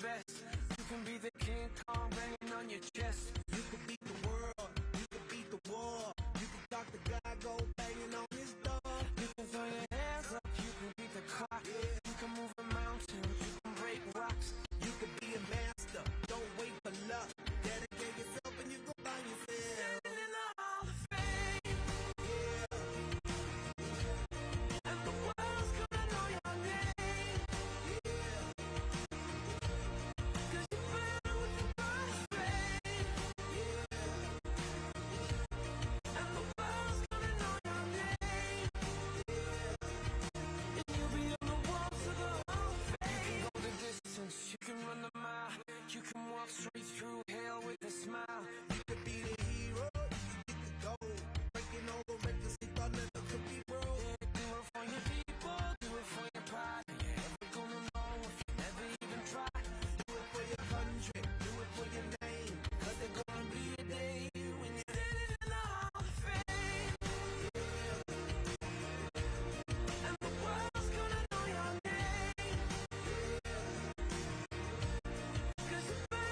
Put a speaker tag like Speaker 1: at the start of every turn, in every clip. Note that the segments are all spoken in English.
Speaker 1: best. You can be the King Kong banging on your chest.
Speaker 2: You can beat the world, you can beat the war. You can talk the guy, go banging on his door.
Speaker 1: You can throw your hands up, you can beat the clock. You can move a mountain, you can break rocks.
Speaker 2: You can be a master, don't wait for luck. Dedicate yourself and you go find yourself.
Speaker 1: Standing in the Hall of Fame, and the world's gonna know your name. 'Cause you better with the first fame, and the world's gonna know your name. And you'll be on the wall to the Hall of Fame. You can go the distance, you can run the mile, you can walk straight through hell with a smile.
Speaker 2: You can be the hero, you can get the gold. Breaking all the records they thought never could be broke.
Speaker 1: Do it for your people, do it for your pride. You ain't ever gonna know if you never even try.
Speaker 2: Do it for your country, do it for your name. 'Cause there's gonna be a day when you're
Speaker 1: Standing in the Hall of Fame, and the world's gonna know your name. 'Cause you better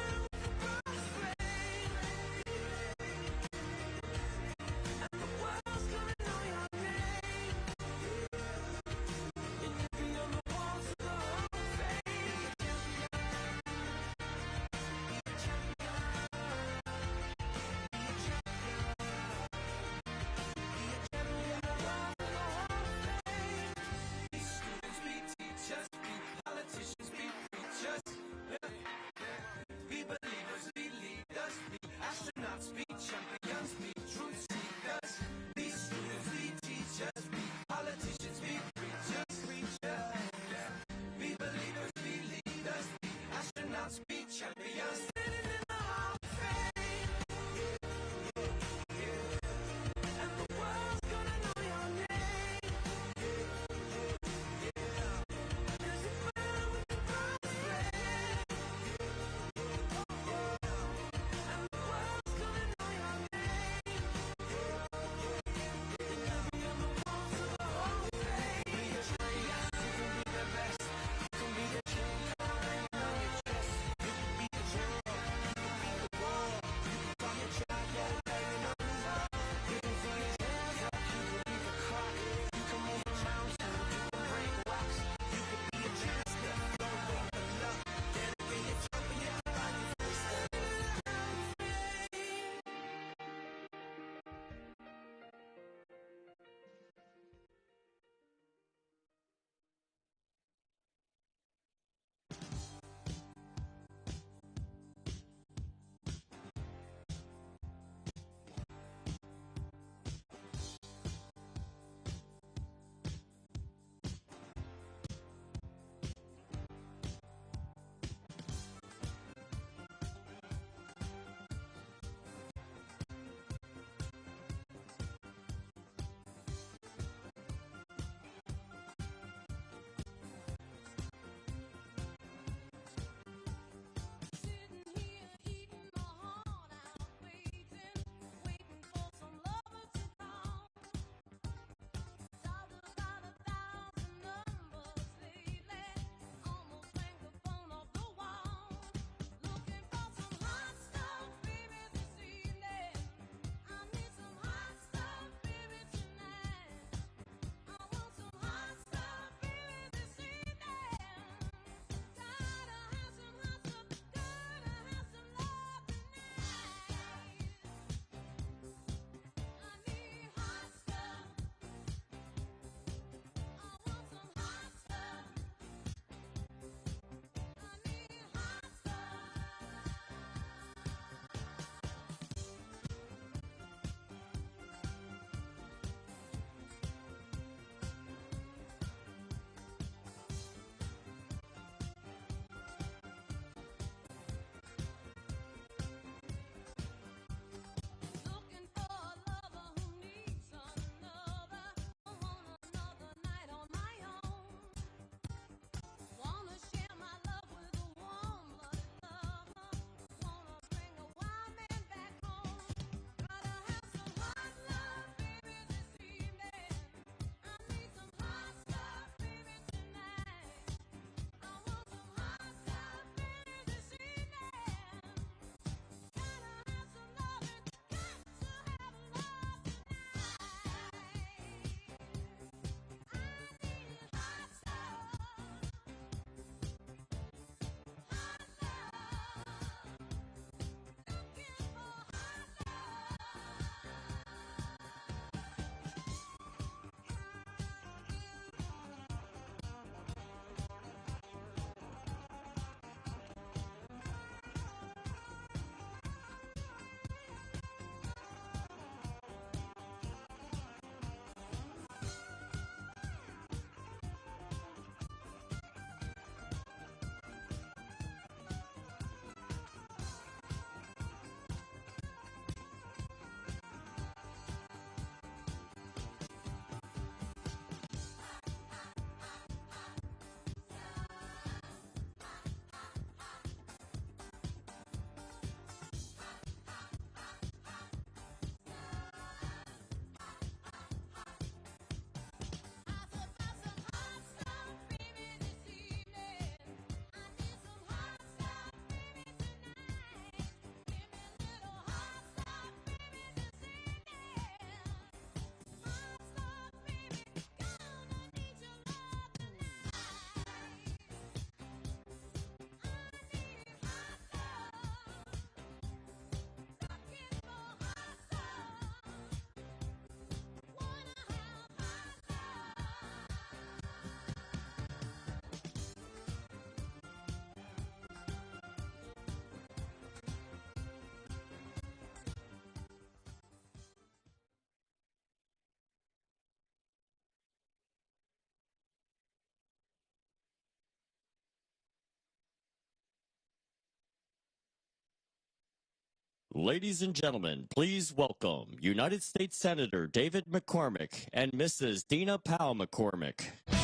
Speaker 3: Ladies and gentlemen, please welcome United States Senator David McCormick and Mrs. Dina Powell McCormick.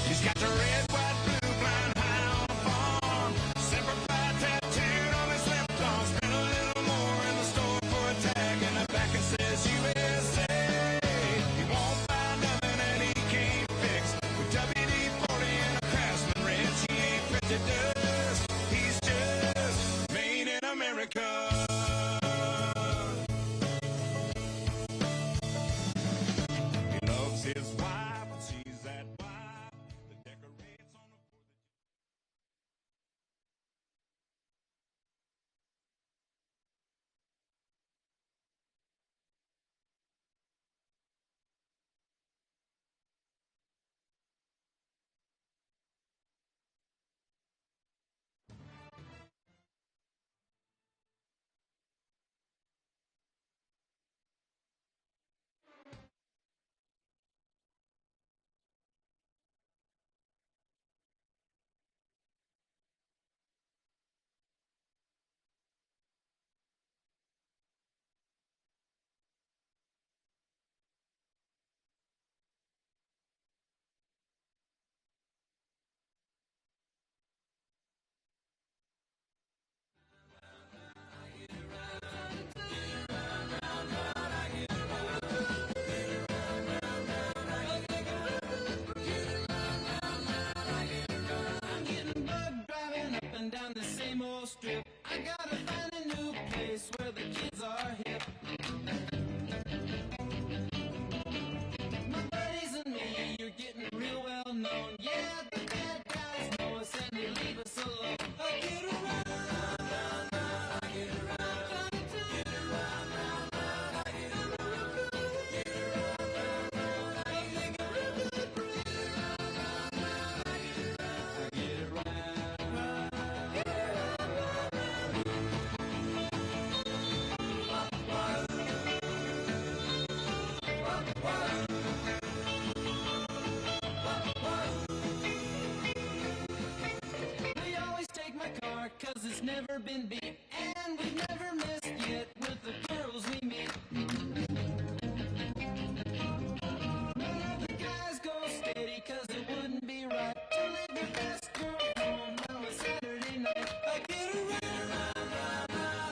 Speaker 1: He's got the red, white, blue, flying high on the farm. Semper Fi tattooed on his left arm. Spent a little more in the store for a tag, and the back it says USA. He won't buy nothing that he can't fix. With WD-40 and a Craftsman wrench, he ain't printed dust. He's just made in America. He loves his wife, and she's that wife that decorates on the 4th of I'm getting bugged driving up and down the same old strip. I gotta find a new place where the kids are hip. My buddies and me, you're getting real well known. Yeah, the bad guys know us and they leave us alone. I get around, I get around, get around, I get around, get around, I get around, I get We always take my car, cause it's never been beat. And we've never missed yet with the girls we meet. None of the guys go steady, cause it wouldn't be right to leave their best girl home on a Saturday night. I get around,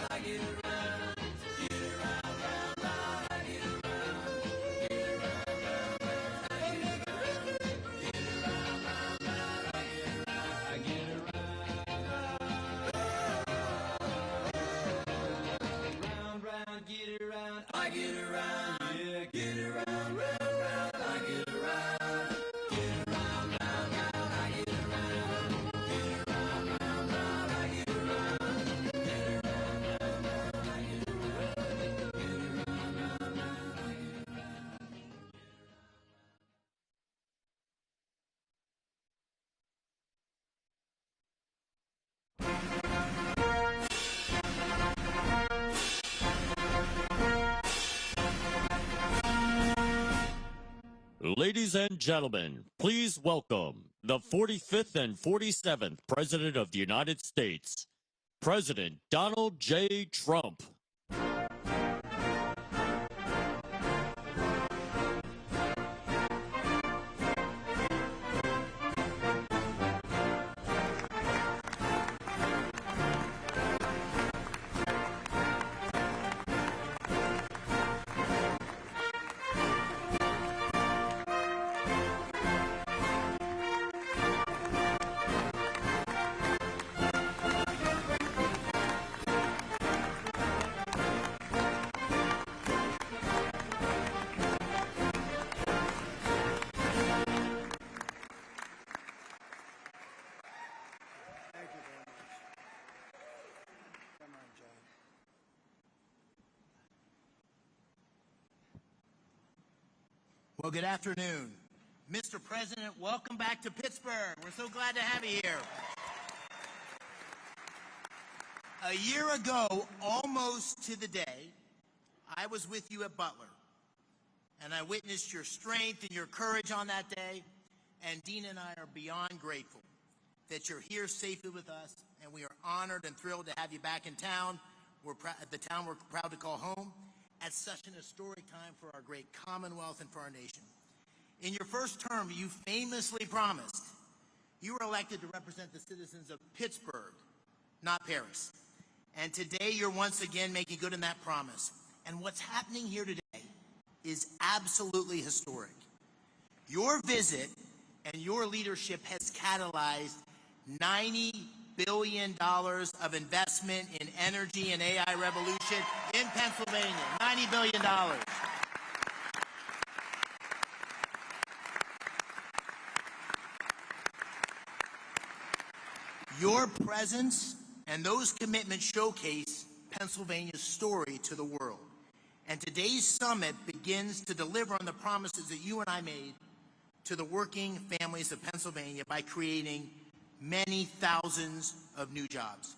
Speaker 1: I get around, get around, I get around, get around, I get around, I get around, round, get around, I get around, yeah, get around, round, round, I get around, get around, round, round, I get around, get around, round, round, I get around, get around, round, round, I get around, get around, round, round, I get around.
Speaker 3: Ladies and gentlemen, please welcome the 45th and 47th President of the United States, President Donald J. Trump.
Speaker 2: Thank you very much. Come on, John.
Speaker 4: Well, good afternoon. Mr. President, welcome back to Pittsburgh. We're so glad to have you here. A year ago, almost to the day, I was with you at Butler, and I witnessed your strength and your courage on that day, and Dean and I are beyond grateful that you're here safely with us, and we are honored and thrilled to have you back in town the town we're proud to call home, at such an historic time for our great Commonwealth and for our nation. In your first term, you famously promised you were elected to represent the citizens of Pittsburgh, not Paris. And today you're once again making good on that promise. And what's happening here today is absolutely historic. Your visit and your leadership has catalyzed $90 billion of investment in energy and AI revolution in Pennsylvania. $90 billion. Your presence and those commitments showcase Pennsylvania's story to the world. And today's summit begins to deliver on the promises that you and I made to the working families of Pennsylvania by creating many thousands of new jobs.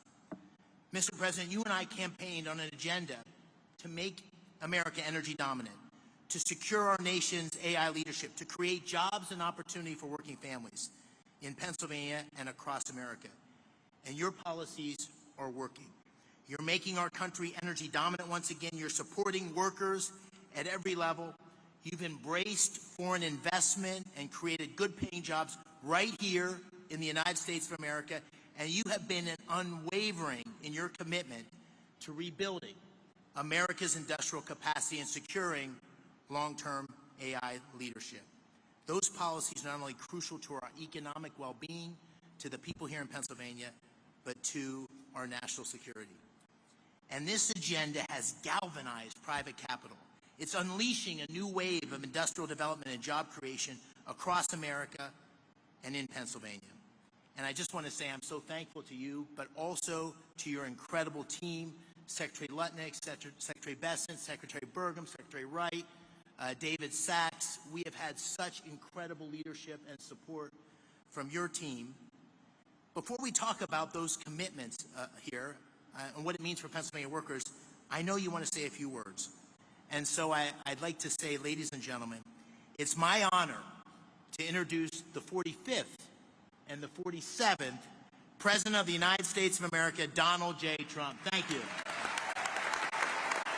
Speaker 4: Mr. President, you and I campaigned on an agenda to make America energy dominant, to secure our nation's AI leadership, to create jobs and opportunity for working families in Pennsylvania and across America. And your policies are working. You're making our country energy dominant once again. You're supporting workers at every level. You've embraced foreign investment and created good-paying jobs right here in the United States of America. And you have been unwavering in your commitment to rebuilding America's industrial capacity and securing long-term AI leadership. Those policies are not only crucial to our economic well-being, to the people here in Pennsylvania, but to our national security. And this agenda has galvanized private capital. It's unleashing a new wave of industrial development and job creation across America and in Pennsylvania. And I just want to say I'm so thankful to you, but also to your incredible team, Secretary Lutnick, Secretary Bessent, Secretary Burgum, Secretary Wright, David Sachs. We have had such incredible leadership and support from your team. Before we talk about those commitments here and what it means for Pennsylvania workers, I know you want to say a few words. And so I'd like to say, ladies and gentlemen, it's my honor to introduce the 45th and the 47th President of the United States of America, Donald J. Trump. Thank you.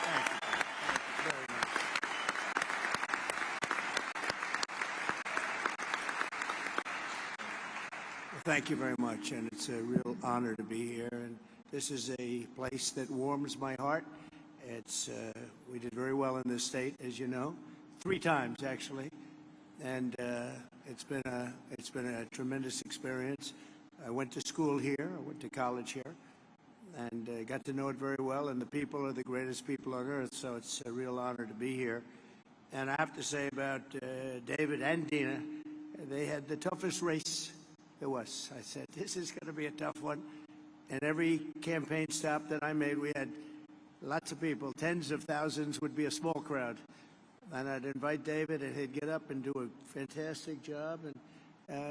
Speaker 4: Thank you. Thank you very much.
Speaker 5: Well, thank you very much, and it's a real honor to be here. And this is a place that warms my heart. It's we did very well in this state, as you know, 3 times actually, and it's been a tremendous experience. I went to school here, I went to college here, and got to know it very well. And the people are the greatest people on earth, so it's a real honor to be here. And I have to say about David and Dina, they had the toughest race there was. I said, this is going to be a tough one. And every campaign stop that I made, we had lots of people, tens of thousands would be a small crowd. And I'd invite David, and he'd get up and do a fantastic job. And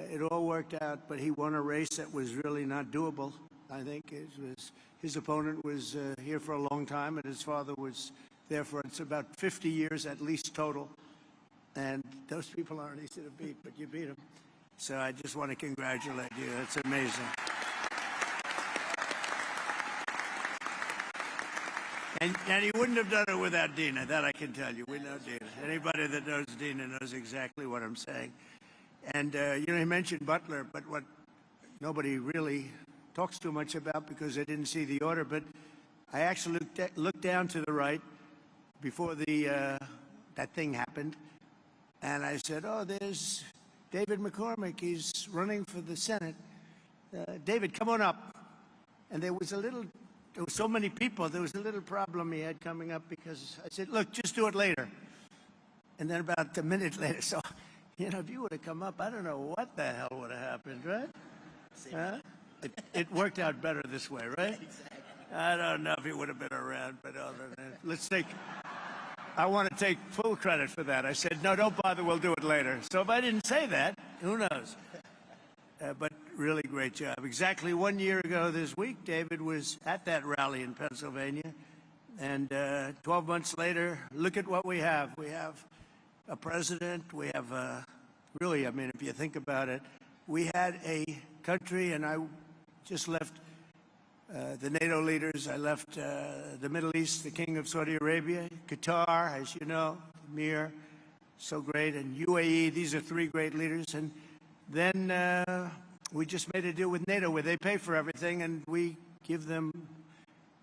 Speaker 5: it all worked out, but he won a race that was really not doable. I think his opponent was here for a long time, and his father was there for about 50 years at least total. And those people aren't easy to beat, but you beat them. So I just want to congratulate you. That's amazing. And he wouldn't have done it without Dina, that I can tell you. We know Dina. Anybody that knows Dina knows exactly what I'm saying. And, you know, he mentioned Butler, but what nobody really talks too much about because they didn't see the order, but I actually looked down to the right before that thing happened, and I said, oh, there's David McCormick. He's running for the Senate. David, come on up. And there was so many people, there was a little problem he had coming up because I said, look, just do it later. And then about a minute later, so, you know, if you would have come up, I don't know what the hell would have happened, right? It worked out better this way, right?
Speaker 4: Exactly.
Speaker 5: I don't know if he would have been around, but other than that, I want to take full credit for that. I said, no, don't bother, we'll do it later. So if I didn't say that, who knows? But really great job. Exactly 1 year ago this week, David was at that rally in Pennsylvania. And 12 months later, look at what we have. We have a president. We have really, I mean, if you think about it, we had a country, and I just left the NATO leaders. I left the Middle East, the King of Saudi Arabia, Qatar, as you know, Mir, so great, and UAE. These are three great leaders. And then we just made a deal with NATO where they pay for everything, and we give them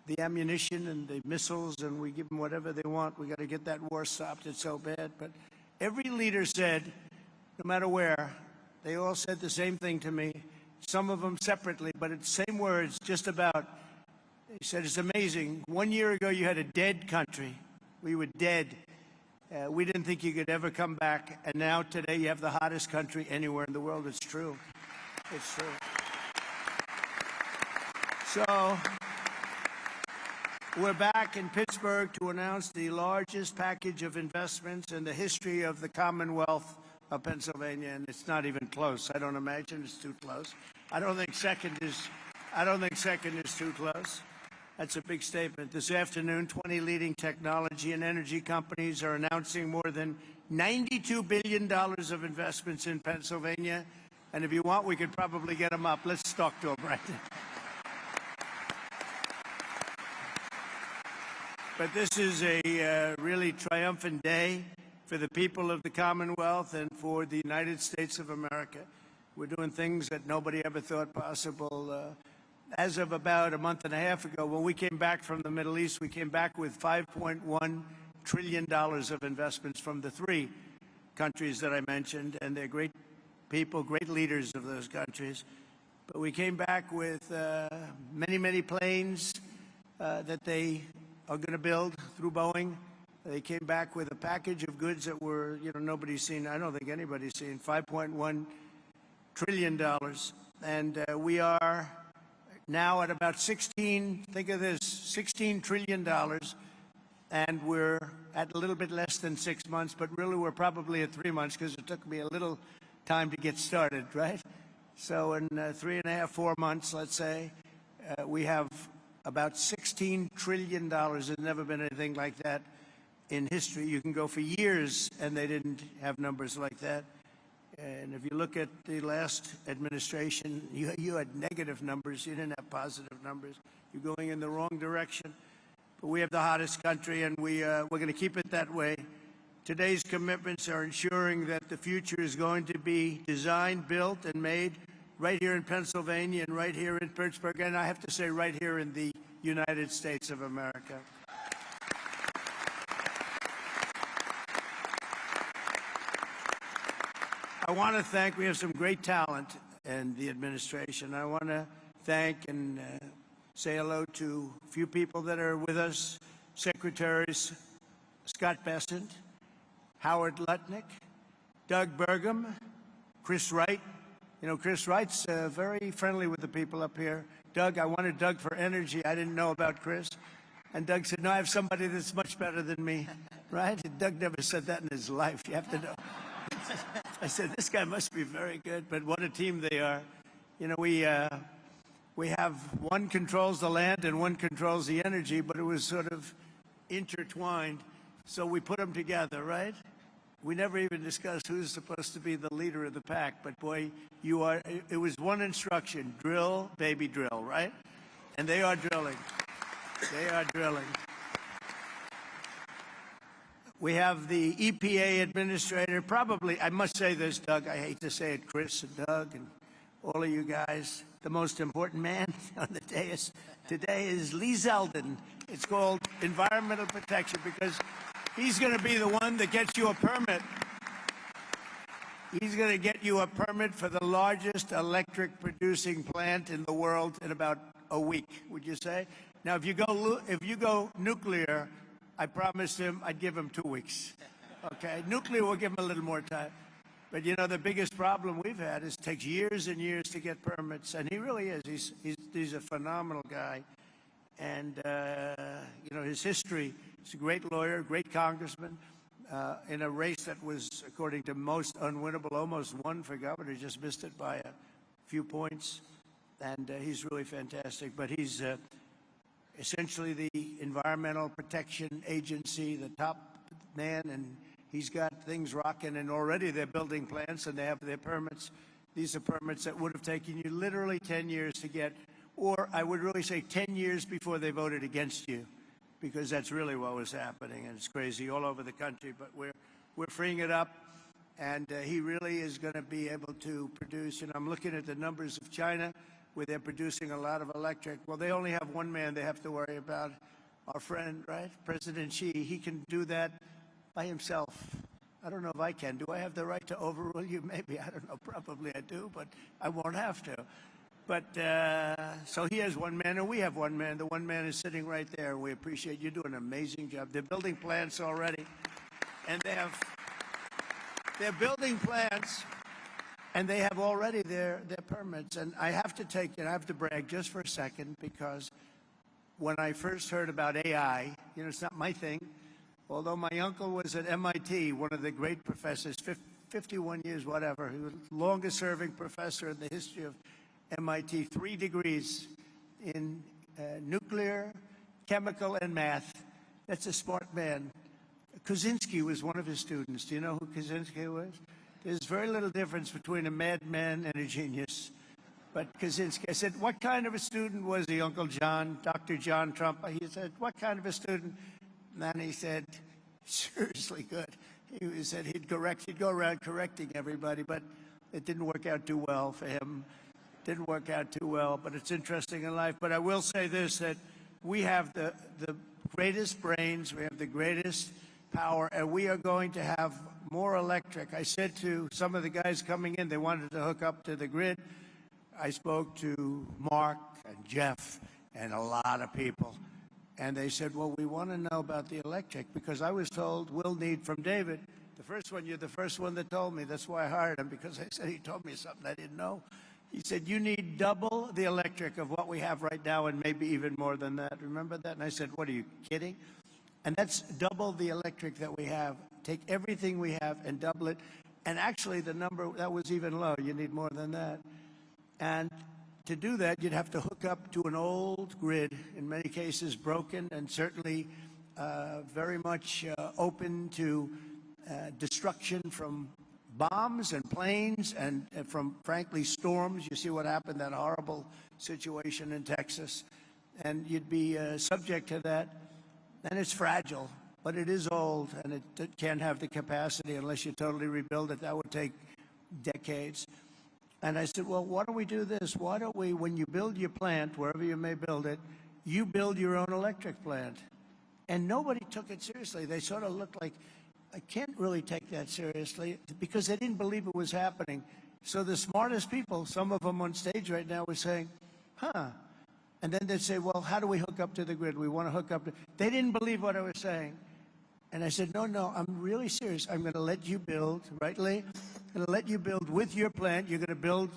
Speaker 5: the ammunition and the missiles, and we give them whatever they want. We got to get that war stopped. It's so bad. But every leader said, no matter where, they all said the same thing to me. Some of them separately, but it's the same words, just about. They said, it's amazing. 1 year ago, you had a dead country. We were dead. We didn't think you could ever come back. And now, today, you have the hottest country anywhere in the world. It's true. It's true. So, we're back in Pittsburgh to announce the largest package of investments in the history of the Commonwealth of Pennsylvania, and it's not even close. I don't imagine it's too close. I don't think second is too close. That's a big statement. This afternoon, 20 leading technology and energy companies are announcing more than $92 billion of investments in Pennsylvania. And if you want, we could probably get them up. Let's talk to them right now. But this is a really triumphant day for the people of the Commonwealth and for the United States of America. We're doing things that nobody ever thought possible. As of about a month and a half ago, when we came back from the Middle East, we came back with $5.1 trillion of investments from the three countries that I mentioned, and they're great people, great leaders of those countries. But we came back with many, many planes that they are going to build through Boeing. They came back with a package of goods that were, nobody's seen. I don't think anybody's seen. $5.1 trillion. And we are now at about 16, think of this, $16 trillion. And we're at a little bit less than 6 months, but really we're probably at 3 months because it took me a little time to get started, right? So in 3.5, 4 months, let's say, we have about $16 trillion. There's never been anything like that in history. You can go for years and they didn't have numbers like that. And if you look at the last administration, you had negative numbers. You didn't have positive numbers. You're going in the wrong direction. But we have the hottest country, and we're going to keep it that way. Today's commitments are ensuring that the future is going to be designed, built, and made right here in Pennsylvania and right here in Pittsburgh, and I have to say right here in the United States of America. I want to thank, we have some great talent in the administration. I want to thank and say hello to a few people that are with us. Secretaries Scott Bessent, Howard Lutnick, Doug Burgum, Chris Wright. Chris Wright's very friendly with the people up here. Doug, I wanted Doug for energy. I didn't know about Chris. And Doug said, no, I have somebody that's much better than me, right? And Doug never said that in his life. You have to know. I said, this guy must be very good, but what a team they are. We have one controls the land and one controls the energy, but it was sort of intertwined. So we put them together, right? We never even discussed who's supposed to be the leader of the pack, but boy, it was one instruction: drill, baby, drill, right? And they are drilling. They are drilling. We have the EPA administrator, probably, I must say this, Doug, I hate to say it, Chris and Doug and all of you guys, the most important man on the dais today is Lee Zeldin. It's called environmental protection because he's going to be the one that gets you a permit. He's going to get you a permit for the largest electric producing plant in the world in about a week, would you say? Now, if you go nuclear, I promised him I'd give him 2 weeks. Okay, nuclear will give him a little more time. But the biggest problem we've had is it takes years and years to get permits, and he really is. He's a phenomenal guy, and his history. He's a great lawyer, great congressman, in a race that was, according to most, unwinnable. Almost won for governor, just missed it by a few points, and he's really fantastic. But he's essentially the Environmental Protection Agency, the top man, and he's got things rocking, and already they're building plants and they have their permits. These are permits that would have taken you literally 10 years to get. or I would really say 10 years before they voted against you, because that's really what was happening, and it's crazy all over the country. But we're freeing it up, and he really is going to be able to produce. And I'm looking at the numbers of China, where they're producing a lot of electric. Well, they only have one man they have to worry about. Our friend, right, President Xi, he can do that by himself. I don't know if I can. Do I have the right to overrule you? Maybe. I don't know. Probably I do, but I won't have to. But so he has one man, and we have one man. The one man is sitting right there. We appreciate you doing an amazing job. They're building plants already, and they're building plants, and they have already their permits. And I have to brag just for a second, because when I first heard about AI, it's not my thing. Although my uncle was at MIT, one of the great professors, 51 years, whatever. He was the longest-serving professor in the history of MIT, 3 degrees in nuclear, chemical, and math. That's a smart man. Kaczynski was one of his students. Do you know who Kaczynski was? There's very little difference between a madman and a genius. But Kaczynski, I said, what kind of a student was he, Uncle John, Dr. John Trump? He said, what kind of a student? And then he said, seriously good. He said he'd go around correcting everybody, but it didn't work out too well for him. Didn't work out too well, but it's interesting in life. But I will say this, that we have the greatest brains, we have the greatest power, and we are going to have more electric. I said to some of the guys coming in, they wanted to hook up to the grid. I spoke to Mark and Jeff and a lot of people. And they said, well, we want to know about the electric, because I was told we'll need from David. You're the first one that told me. That's why I hired him, because I said he told me something I didn't know. He said, you need double the electric of what we have right now, and maybe even more than that. Remember that? And I said, what, are you kidding? And that's double the electric that we have. Take everything we have and double it. And actually, the number, that was even low. You need more than that. And to do that, you'd have to hook up to an old grid, in many cases broken, and certainly very much open to destruction from bombs and planes and from, frankly, storms. You see what happened, that horrible situation in Texas. And you'd be subject to that. And it's fragile, but it is old, and it can't have the capacity unless you totally rebuild it. That would take decades. And I said, well, why don't we do this? Why don't we, when you build your plant, wherever you may build it, you build your own electric plant. And nobody took it seriously. They sort of looked like, I can't really take that seriously, because they didn't believe it was happening. So the smartest people, some of them on stage right now, were saying, huh. And then they'd say, well, how do we hook up to the grid? We want to hook up. They didn't believe what I was saying. And I said, no, I'm really serious. I'm going to let you build, right, Lee? I'm going to let you build with your plant. You're going to build,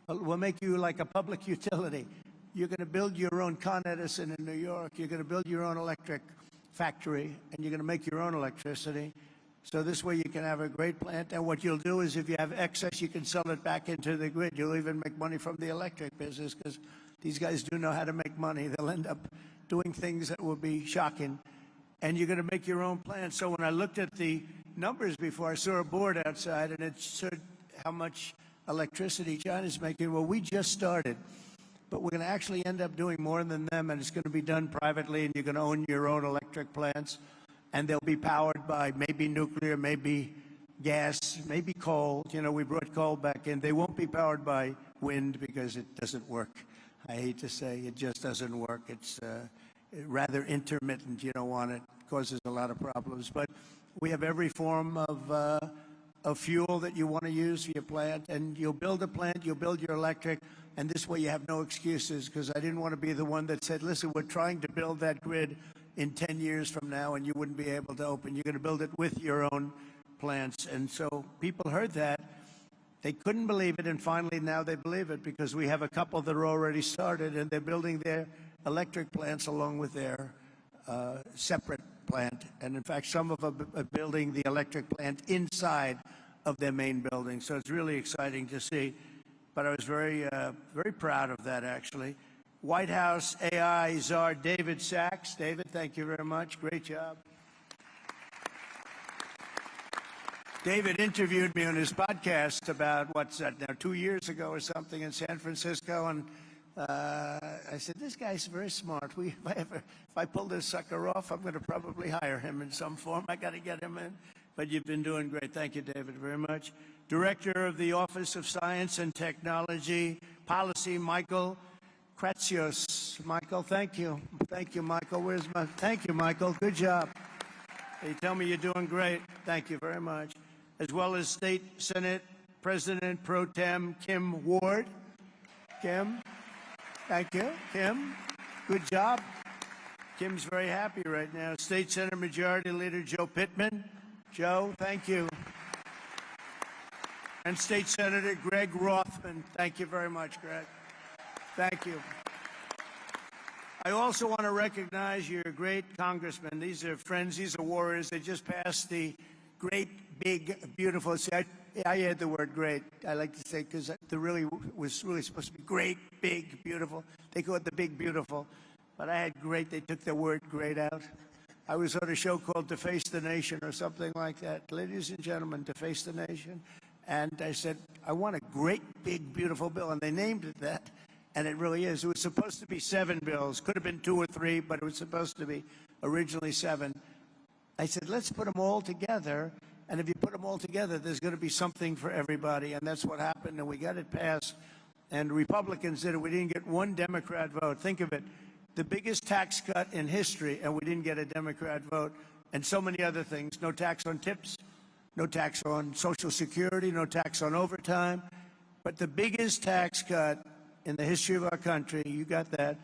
Speaker 5: we'll make you like a public utility. You're going to build your own Con Edison in New York. You're going to build your own electric factory, and you're going to make your own electricity. So this way you can have a great plant. And what you'll do is, if you have excess, you can sell it back into the grid. You'll even make money from the electric business, because these guys do know how to make money. They'll end up doing things that will be shocking. And you're going to make your own plant. So when I looked at the numbers before, I saw a board outside, and it showed how much electricity China's making. Well, we just started, but we're going to actually end up doing more than them, and it's going to be done privately, and you're going to own your own electric plants, and they'll be powered by maybe nuclear, maybe gas, maybe coal. We brought coal back in. They won't be powered by wind, because it doesn't work. I hate to say, it just doesn't work. It's rather intermittent. You don't want it. It causes a lot of problems. But we have every form of fuel that you want to use for your plant. And you'll build a plant, you'll build your electric, and this way you have no excuses, because I didn't want to be the one that said, listen, we're trying to build that grid in 10 years from now, and you wouldn't be able to open. You're going to build it with your own plants. And so people heard that. They couldn't believe it, and finally now they believe it, because we have a couple that are already started, and they're building their electric plants along with their separate plant. And in fact, some of them are building the electric plant inside of their main building. So it's really exciting to see. But I was very proud of that, actually. White House AI czar David Sachs. David, thank you very much. Great job. David interviewed me on his podcast about, what's that now, 2 years ago or something in San Francisco, and I said, this guy's very smart. If I pull this sucker off, I'm going to probably hire him in some form. I got to get him in. But you've been doing great. Thank you, David, very much. Director of the Office of Science and Technology Policy, Michael Kratsios. Michael, thank you. Thank you, Michael. Thank you, Michael. Good job. They tell me you're doing great. Thank you very much. As well as State Senate President Pro Tem Kim Ward. Kim, thank you. Kim, good job. Kim's very happy right now. State Senate Majority Leader Joe Pittman. Joe, thank you. And State Senator Greg Rothman. Thank you very much, Greg. Thank you. I also want to recognize your great congressmen. These are friends. These are warriors. They just passed the great, big, beautiful. See, I add the word great. I like to say because the really was really supposed to be great, big, beautiful. They call it the big, beautiful. But I had great. They took the word great out. I was on a show called Deface the Nation or something like that. Ladies and gentlemen, Deface the Nation. And I said, I want a great, big, beautiful bill. And they named it that. And it really is. It was supposed to be 7 bills. Could have been 2 or 3, but it was supposed to be originally 7. I said, let's put them all together. And if you put them all together, there's going to be something for everybody. And that's what happened. And we got it passed. And Republicans did it. We didn't get one Democrat vote. Think of it. The biggest tax cut in history, and we didn't get a Democrat vote. And so many other things. No tax on tips. No tax on Social Security. No tax on overtime. But the biggest tax cut in the history of our country, you got that.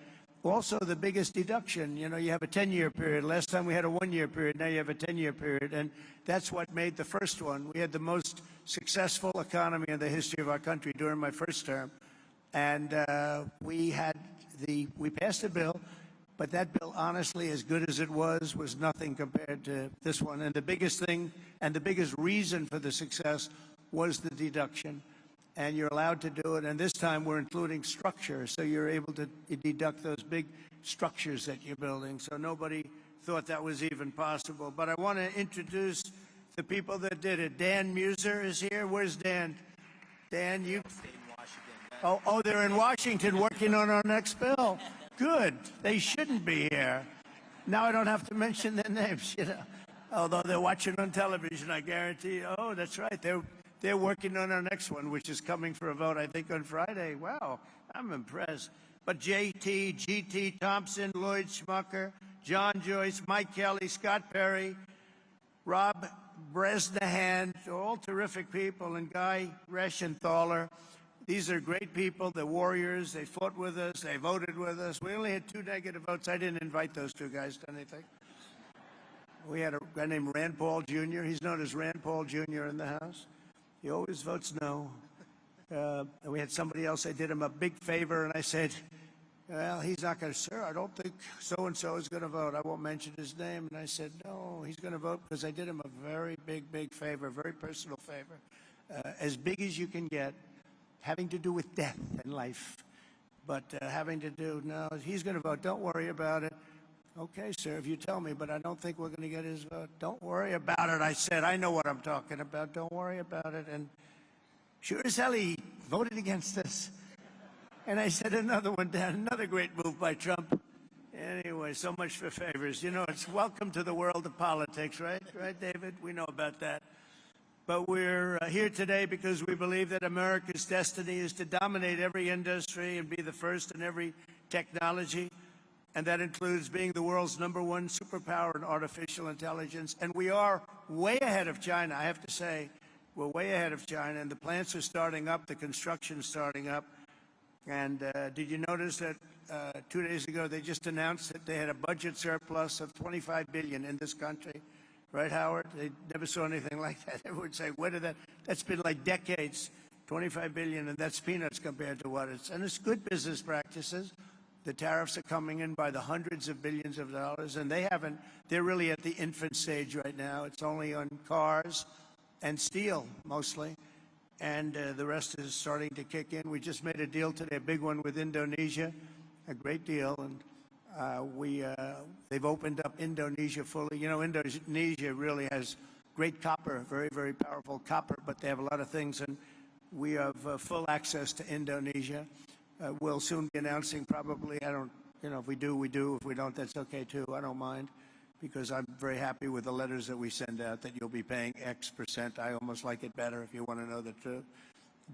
Speaker 5: Also, the biggest deduction, you know, you have a 10-year period. Last time we had a 1-year period. Now you have a 10-year period. And that's what made the first one. We had the most successful economy in the history of our country during my first term. And we passed a bill, but that bill, honestly, as good as it was nothing compared to this one. And the biggest thing and the biggest reason for the success was the deduction. And you're allowed to do it. And this time we're including structure, so you're able to deduct those big structures that you're building. So nobody thought that was even possible. But I want to introduce the people that did it. Dan Muser is here. Where's Dan? Dan, you? Oh, they're in Washington working on our next bill. Good. They shouldn't be here. Now I don't have to mention their names, you know. Although they're watching on television, I guarantee. Oh, that's right. They're working on our next one, which is coming for a vote, I think, on Friday. Wow, I'm impressed. But JT, GT Thompson, Lloyd Schmucker, John Joyce, Mike Kelly, Scott Perry, Rob Bresnahan, all terrific people, and Guy Reschenthaler. These are great people. They're warriors. They fought with us. They voted with us. We only had 2 negative votes. I didn't invite those 2 guys to anything. We had a guy named Rand Paul Jr. He's known as Rand Paul Jr. in the House. He always votes no. We had somebody else. I did him a big favor, and I said, well, he's not going to, sir, I don't think so-and-so is going to vote. I won't mention his name. And I said, no, he's going to vote because I did him a very big, big favor, very personal favor, as big as you can get, having to do with death and life. But having to do, no, he's going to vote. Don't worry about it. Okay, sir, if you tell me, but I don't think we're going to get his vote. Don't worry about it, I said. I know what I'm talking about. Don't worry about it. And sure as hell, he voted against this. And I said another one down, another great move by Trump. Anyway, so much for favors. You know, it's welcome to the world of politics, right? Right, David? We know about that. But we're here today because we believe that America's destiny is to dominate every industry and be the first in every technology. And that includes being the world's #1 superpower in artificial intelligence. And we are way ahead of China, I have to say. We're way ahead of China, and the plants are starting up, the construction's starting up. And did you notice that 2 days ago they just announced that they had a budget surplus of $25 billion in this country? Right, Howard? They never saw anything like that. Everyone would say, where did that? That's been like decades, $25 billion, and that's peanuts compared to what it's. And it's good business practices. The tariffs are coming in by the hundreds of billions of dollars, and they're really at the infant stage right now. It's only on cars and steel, mostly, and the rest is starting to kick in. We just made a deal today, a big one with Indonesia, a great deal, and they've opened up Indonesia fully. You know, Indonesia really has great copper, very, very powerful copper, but they have a lot of things, and we have full access to Indonesia. We'll soon be announcing probably, I don't, if we do, we do. If we don't, that's okay too. I don't mind, because I'm very happy with the letters that we send out that you'll be paying X percent. I almost like it better if you want to know the truth.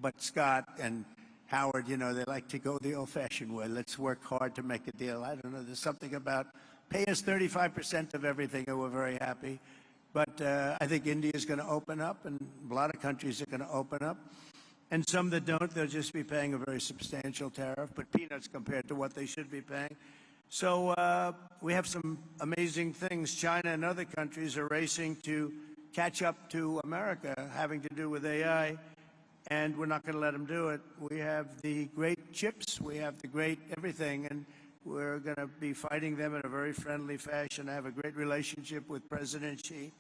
Speaker 5: But Scott and Howard, they like to go the old-fashioned way. Let's work hard to make a deal. I don't know. There's something about pay us 35% of everything, and we're very happy. But I think India is going to open up, and a lot of countries are going to open up. And some that don't, they'll just be paying a very substantial tariff, but peanuts compared to what they should be paying. So we have some amazing things. China and other countries are racing to catch up to America, having to do with AI. And we're not going to let them do it. We have the great chips, we have the great everything, and we're going to be fighting them in a very friendly fashion. I have a great relationship with President Xi,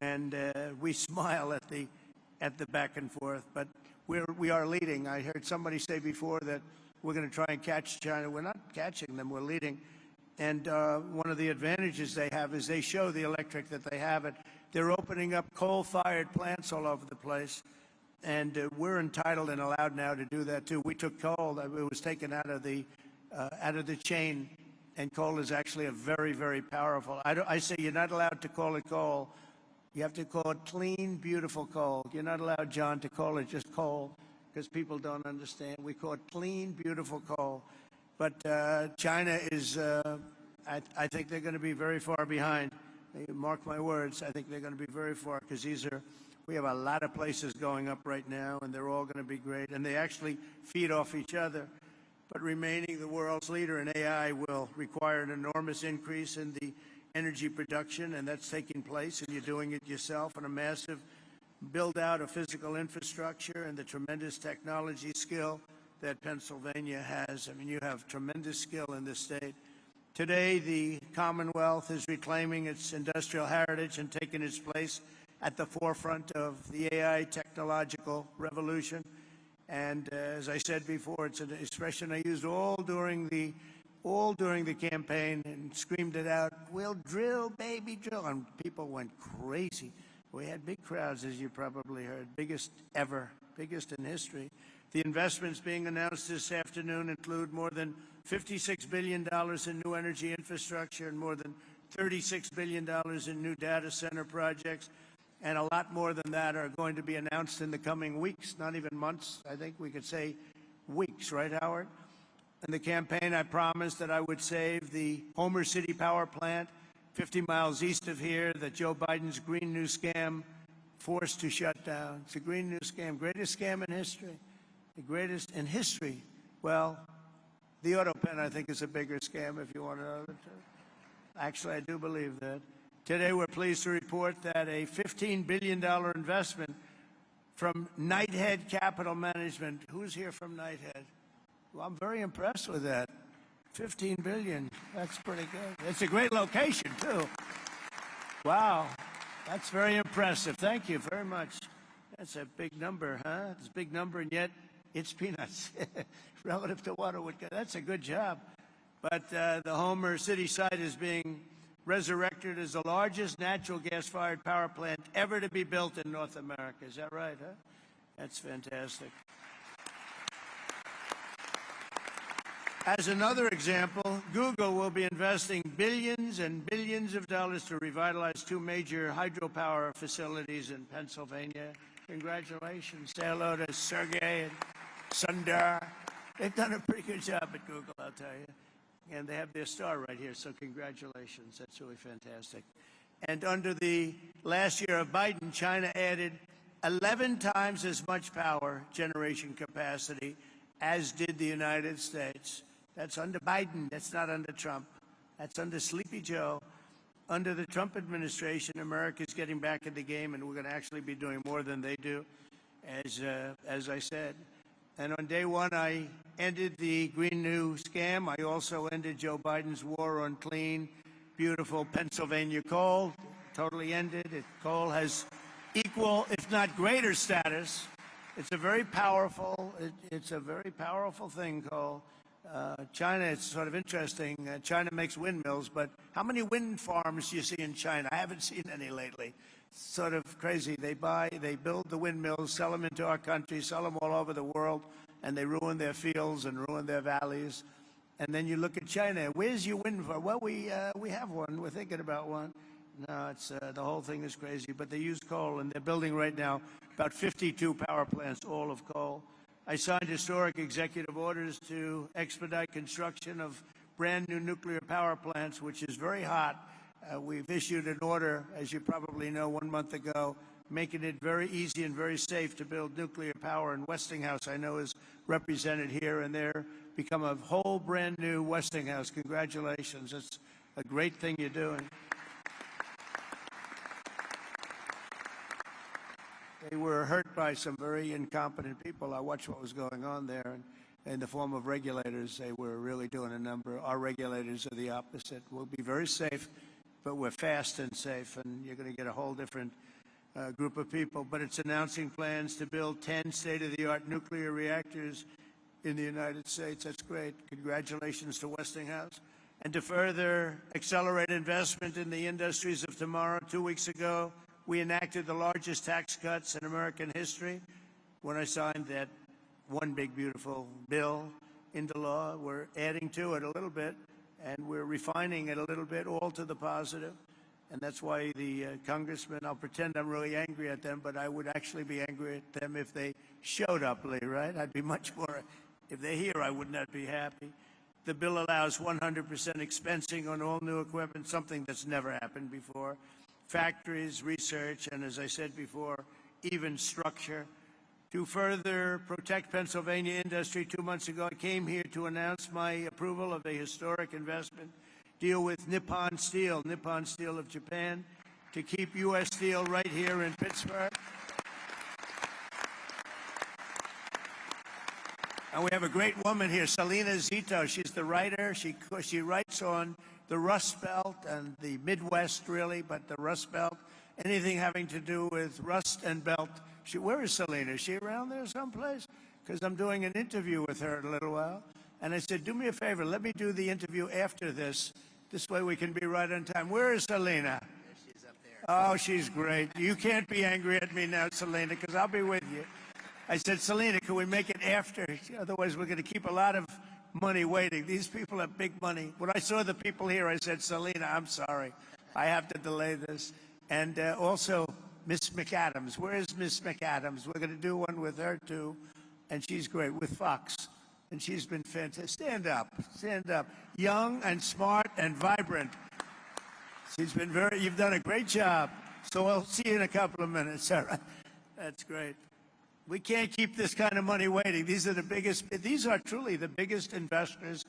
Speaker 5: and we smile at the back and forth. But we are leading. I heard somebody say before that we're going to try and catch China. We're not catching them. We're leading. And one of the advantages they have is they show the electric that they have it. They're opening up coal-fired plants all over the place. And we're entitled and allowed now to do that too. We took coal; it was taken out of the chain, and coal is actually a very, very powerful. I say you're not allowed to call it coal. You have to call it clean, beautiful coal. You're not allowed, John, to call it just coal, because people don't understand. We call it clean, beautiful coal. But China is, I think they're going to be very far behind. Mark my words. I think they're going to be very far, because we have a lot of places going up right now, and they're all going to be great. And they actually feed off each other. But remaining the world's leader in AI will require an enormous increase in the energy production, and that's taking place, and you're doing it yourself, and a massive build-out of physical infrastructure and the tremendous technology skill that Pennsylvania has. I mean, you have tremendous skill in this state. Today, the Commonwealth is reclaiming its industrial heritage and taking its place at the forefront of the AI technological revolution. And as I said before, it's an expression I used all during the campaign and screamed it out, "We'll drill, baby, drill." And people went crazy. We had big crowds, as you probably heard, biggest ever, biggest in history. The investments being announced this afternoon include more than $56 billion in new energy infrastructure and more than $36 billion in new data center projects. And a lot more than that are going to be announced in the coming weeks, not even months. I think we could say weeks, right, Howard? In the campaign, I promised that I would save the Homer City power plant 50 miles east of here that Joe Biden's Green New Scam forced to shut down. It's a Green New Scam, greatest scam in history, the greatest in history. Well, the auto pen, I think, is a bigger scam, if you want to know the truth. Actually, I do believe that. Today, we're pleased to report that a $15 billion investment from Knighthead Capital Management. Who's here from Knighthead? Well, I'm very impressed with that. $15 billion. That's pretty good. It's a great location, too. Wow. That's very impressive. Thank you very much. That's a big number, huh? It's a big number, and yet it's peanuts relative to what it would get. That's a good job. But the Homer City site is being resurrected as the largest natural gas-fired power plant ever to be built in North America. Is that right, huh? That's fantastic. As another example, Google will be investing billions and billions of dollars to revitalize two major hydropower facilities in Pennsylvania. Congratulations. Say hello to Sergey and Sundar. They've done a pretty good job at Google, I'll tell you. And they have their star right here, so congratulations. That's really fantastic. And under the last year of Biden, China added 11 times as much power generation capacity as did the United States. That's under Biden. That's not under Trump. That's under Sleepy Joe. Under the Trump administration, America's getting back in the game, and we're going to actually be doing more than they do, as I said. And on day one, I ended the Green New Scam. I also ended Joe Biden's war on clean, beautiful Pennsylvania coal. Totally ended it. Coal has equal, if not greater, status. It's a very powerful. It's a very powerful thing, coal. China, it's sort of interesting. China makes windmills, but how many wind farms do you see in China? I haven't seen any lately. It's sort of crazy. They build the windmills, sell them into our country, sell them all over the world, and they ruin their fields and ruin their valleys. And then you look at China. Where's your wind farm? Well, we have one. We're thinking about one. No, it's the whole thing is crazy. But they use coal, and they're building right now about 52 power plants, all of coal. I signed historic executive orders to expedite construction of brand new nuclear power plants, which is very hot. We've issued an order, as you probably know, 1 month ago, making it very easy and very safe to build nuclear power. And Westinghouse, I know, is represented here, and they're become a whole brand new Westinghouse. Congratulations. It's a great thing you're doing. They were hurt by some very incompetent people. I watched what was going on there, and in the form of regulators, they were really doing a number. Our regulators are the opposite. We'll be very safe, but we're fast and safe, and you're going to get a whole different group of people. But it's announcing plans to build 10 state-of-the-art nuclear reactors in the United States. That's great. Congratulations to Westinghouse. And to further accelerate investment in the industries of tomorrow, 2 weeks ago, we enacted the largest tax cuts in American history. When I signed that one big, beautiful bill into law, we're adding to it a little bit, and we're refining it a little bit, all to the positive. And that's why the congressmen, I'll pretend I'm really angry at them, but I would actually be angry at them if they showed up, Lee, right? I'd be much more, if they're here, I would not be happy. The bill allows 100% expensing on all new equipment, something that's never happened before. Factories, research, and as I said before, even structure. To further protect Pennsylvania industry, 2 months ago, I came here to announce my approval of a historic investment deal with Nippon Steel of Japan, to keep U.S. Steel right here in Pittsburgh. And we have a great woman here, Selena Zito. She's the writer. She writes on the Rust Belt and the Midwest, really, but the Rust Belt, anything having to do with rust and belt. Where is Selena? Is she around there someplace? Because I'm doing an interview with her in a little while. And I said, do me a favor, let me do the interview after this. This way we can be right on time. Where is Selena?
Speaker 4: There she is up there.
Speaker 5: Oh, she's great. You can't be angry at me now, Selena, because I'll be with you. I said, Selena, can we make it after? Otherwise, we're going to keep a lot of money waiting. These people have big money. When I saw the people here, I said, Selena, I'm sorry. I have to delay this. And also, Miss McAdams. Where is Miss McAdams? We're going to do one with her, too. And she's great, with Fox. And she's been fantastic. Stand up. Stand up. Young and smart and vibrant. She's been you've done a great job. So I'll see you in a couple of minutes. All right. That's great. We can't keep this kind of money waiting. These are truly the biggest investors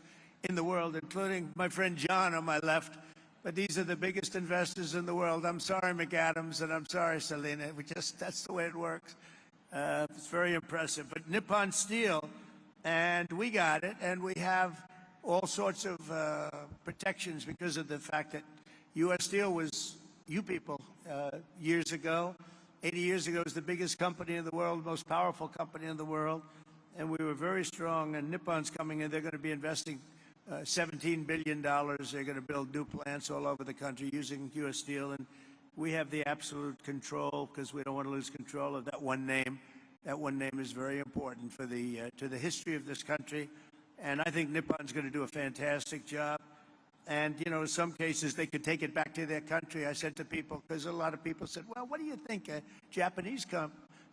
Speaker 5: in the world, including my friend John on my left. But these are the biggest investors in the world. I'm sorry, McAdams, and I'm sorry, Selena. That's the way it works. It's very impressive. But Nippon Steel, and we got it, and we have all sorts of protections because of the fact that U.S. Steel was, you people, years ago, 80 years ago, was the biggest company in the world, most powerful company in the world, and we were very strong. And Nippon's coming in. They're going to be investing $17 billion. They're going to build new plants all over the country using U.S. Steel, and we have the absolute control because we don't want to lose control of that one name. That one name is very important for to the history of this country, and I think Nippon's going to do a fantastic job. And, you know, in some cases, they could take it back to their country. I said to people, because a lot of people said, well, what do you think? Japanese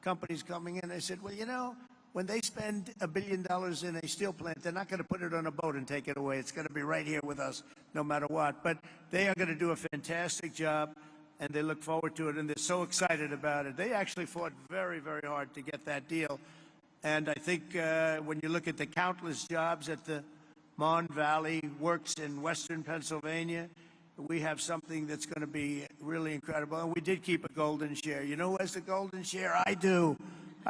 Speaker 5: companies coming in. I said, well, you know, when they spend $1 billion in a steel plant, they're not going to put it on a boat and take it away. It's going to be right here with us, no matter what. But they are going to do a fantastic job, and they look forward to it, and they're so excited about it. They actually fought very, very hard to get that deal. And I think when you look at the countless jobs at the Mon Valley Works in western Pennsylvania, we have something that's going to be really incredible. And we did keep a golden share. You know who has the golden share? I do.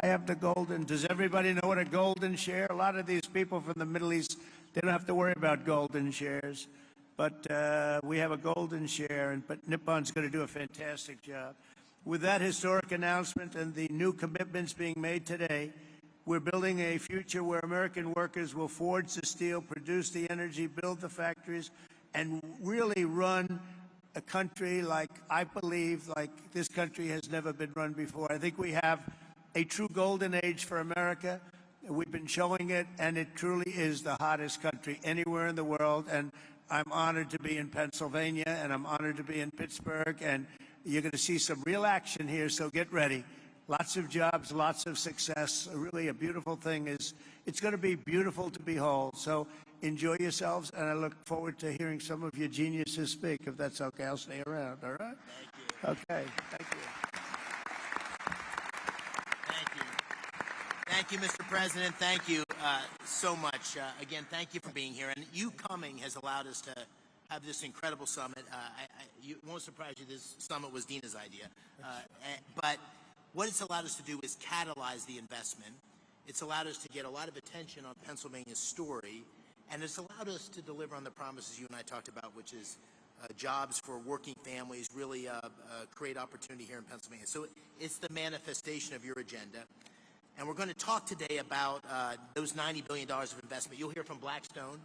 Speaker 5: I have the golden. Does everybody know what a golden share? A lot of these people from the Middle East, they don't have to worry about golden shares. But we have a golden share, but Nippon's going to do a fantastic job. With that historic announcement and the new commitments being made today, we're building a future where American workers will forge the steel, produce the energy, build the factories, and really run a country like, I believe, like this country has never been run before. I think we have a true golden age for America. We've been showing it, and it truly is the hottest country anywhere in the world. And I'm honored to be in Pennsylvania, and I'm honored to be in Pittsburgh, and you're going to see some real action here, so get ready. Lots of jobs, lots of success. Really a beautiful thing is, it's going to be beautiful to behold. So enjoy yourselves, and I look forward to hearing some of your geniuses speak. If that's okay, I'll stay around, all right?
Speaker 4: Thank you.
Speaker 5: Okay, thank you.
Speaker 4: Thank you. Thank you, Mr. President. Thank you so much. Again, thank you for being here. And you coming has allowed us to have this incredible summit. It won't surprise you, this summit was Dina's idea. But what it's allowed us to do is catalyze the investment. It's allowed us to get a lot of attention on Pennsylvania's story. And it's allowed us to deliver on the promises you and I talked about, which is jobs for working families, really create opportunity here in Pennsylvania. So it's the manifestation of your agenda. And we're going to talk today about those $90 billion of investment. You'll hear from Blackstone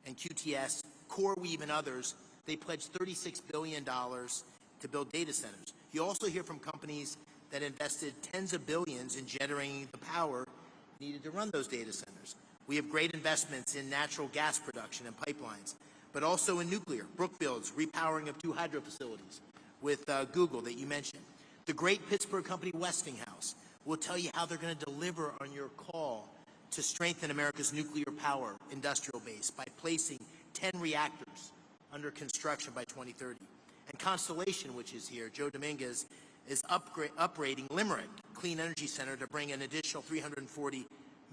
Speaker 4: and QTS, CoreWeave, and others. They pledged $36 billion to build data centers. You also hear from companies that invested tens of billions in generating the power needed to run those data centers. We have great investments in natural gas production and pipelines, but also in nuclear. Brookfield's repowering of 2 hydro facilities with Google that you mentioned. The great Pittsburgh company Westinghouse will tell you how they're going to deliver on your call to strengthen America's nuclear power industrial base by placing 10 reactors under construction by 2030. And Constellation, which is here, Joe Dominguez, is upgrading Limerick Clean Energy Center to bring an additional 340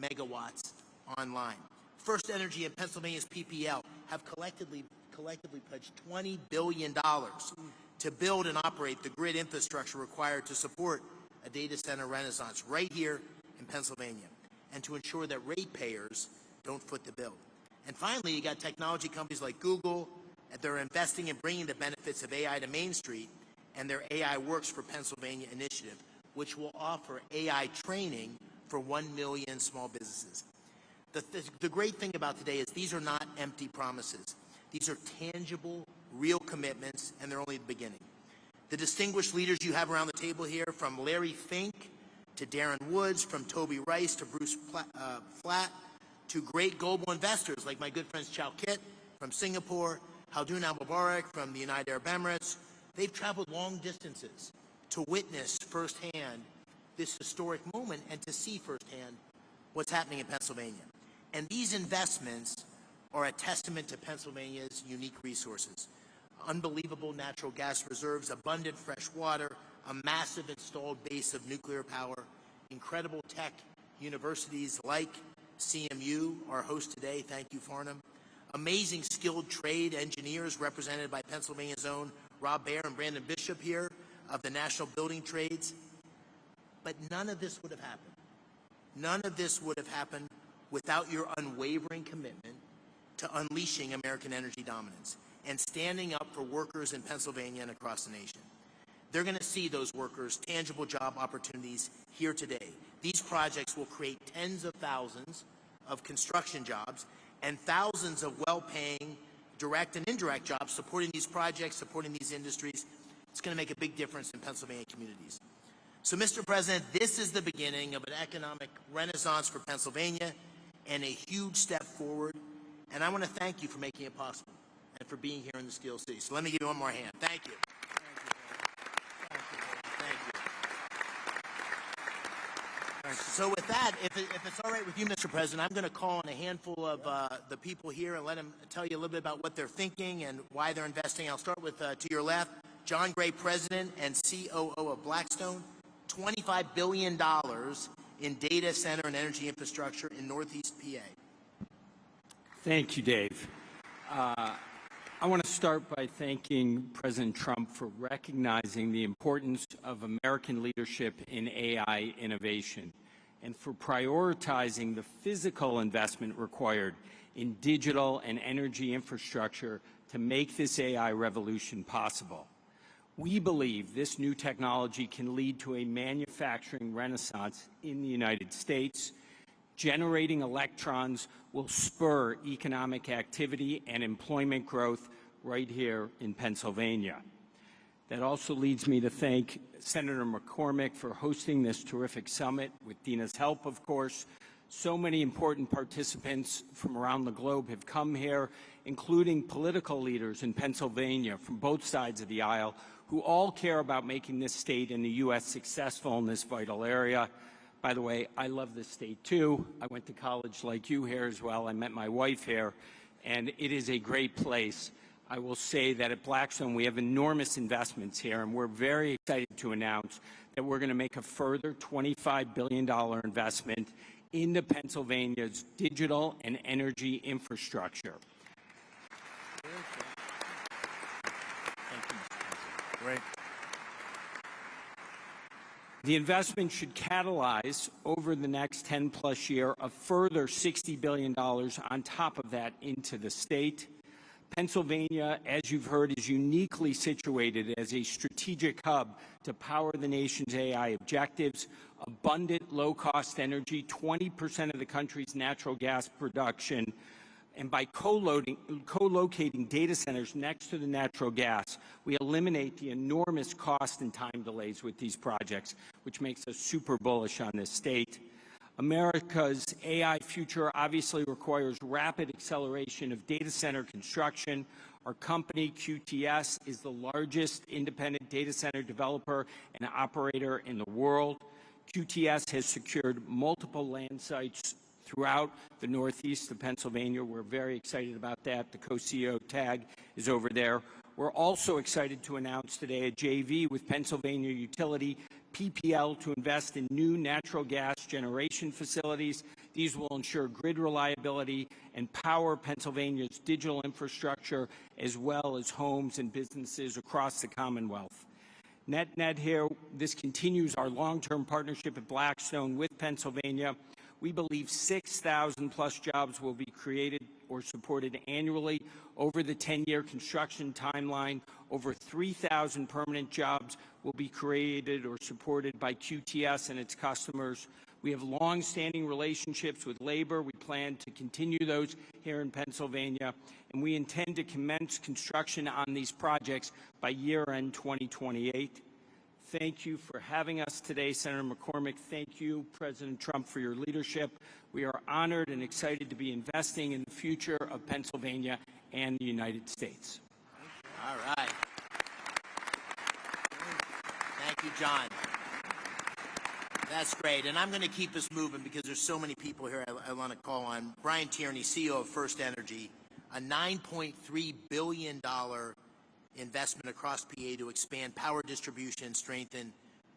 Speaker 4: megawatts online. First Energy and Pennsylvania's PPL have collectively pledged $20 billion to build and operate the grid infrastructure required to support a data center renaissance right here in Pennsylvania, and to ensure that ratepayers don't foot the bill. And finally, you got technology companies like Google, that they're investing in bringing the benefits of AI to Main Street, and their AI Works for Pennsylvania initiative, which will offer AI training for 1 million small businesses. The great thing about today is these are not empty promises. These are tangible, real commitments, and they're only the beginning. The distinguished leaders you have around the table here, from Larry Fink to Darren Woods, from Toby Rice to Bruce Flatt, to great global investors like my good friends Chow Kit from Singapore, Haldun Al-Mubarak from the United Arab Emirates. They've traveled long distances to witness firsthand this historic moment and to see firsthand what's happening in Pennsylvania. And these investments are a testament to Pennsylvania's unique resources. Unbelievable natural gas reserves, abundant fresh water, a massive installed base of nuclear power, incredible tech universities like CMU, our host today, thank you, Farnham, amazing skilled trade engineers represented by Pennsylvania's own Rob Baer and Brandon Bishop here of the National Building Trades. But none of this would have happened. None of this would have happened without your unwavering commitment to unleashing American energy dominance and standing up for workers in Pennsylvania and across the nation. They're going to see those workers' tangible job opportunities here today. These projects will create tens of thousands of construction jobs and thousands of well-paying direct and indirect jobs supporting these projects, supporting these industries. It's going to make a big difference in Pennsylvania communities. So, Mr. President, this is the beginning of an economic renaissance for Pennsylvania and a huge step forward. And I want to thank you for making it possible and for being here in the Steel City. So let me give you one more hand. Thank you. So with that, if it's all right with you, Mr. President, I'm going to call on a handful of the people here and let them tell you a little bit about what they're thinking and why they're investing. I'll start with, to your left, John Gray, President and COO of Blackstone, $25 billion in data center and energy infrastructure in Northeast PA.
Speaker 6: Thank you, Dave. I want to start by thanking President Trump for recognizing the importance of American leadership in AI innovation and for prioritizing the physical investment required in digital and energy infrastructure to make this AI revolution possible. We believe this new technology can lead to a manufacturing renaissance in the United States. Generating electrons will spur economic activity and employment growth right here in Pennsylvania. That also leads me to thank Senator McCormick for hosting this terrific summit, with Dina's help, of course, So many important participants from around the globe have come here, including political leaders in Pennsylvania from both sides of the aisle, who all care about making this state and the U.S. successful in this vital area. By the way, I love this state too. I went to college like you here as well. I met my wife here, and it is a great place. I will say that at Blackstone, we have enormous investments here, and we're very excited to announce that we're going to make a further $25 billion investment into Pennsylvania's digital and energy infrastructure.
Speaker 5: Great.
Speaker 6: The investment should catalyze over the next 10-plus year a further $60 billion on top of that into the state. Pennsylvania, as you've heard, is uniquely situated as a strategic hub to power the nation's AI objectives. Abundant, low-cost energy, 20% of the country's natural gas production, and by co-locating data centers next to the natural gas, we eliminate the enormous cost and time delays with these projects, which makes us super bullish on this state. America's AI future obviously requires rapid acceleration of data center construction. Our company, QTS, is the largest independent data center developer and operator in the world. QTS has secured multiple land sites throughout the northeast of Pennsylvania. We're very excited about that. The co-CEO tag is over there. We're also excited to announce today a JV with Pennsylvania utility PPL to invest in new natural gas generation facilities. These will ensure grid reliability and power Pennsylvania's digital infrastructure, as well as homes and businesses across the Commonwealth. Net here, this continues our long-term partnership at Blackstone with Pennsylvania. We believe 6,000 plus jobs will be created or supported annually over the 10-year construction timeline. Over 3,000 permanent jobs will be created or supported by QTS and its customers. We have long-standing relationships with labor. We plan to continue those here in Pennsylvania, and we intend to commence construction on these projects by year-end 2028. Thank you for having us today, Senator McCormick. Thank you, President Trump, for your leadership. We are honored and excited to be investing in the future of Pennsylvania and the United States.
Speaker 4: All right. Thank you, John. That's great. And I'm going to keep us moving because there's so many people here I want to call on. Brian Tierney, CEO of First Energy, a $9.3 billion investment across PA to expand power distribution and strengthen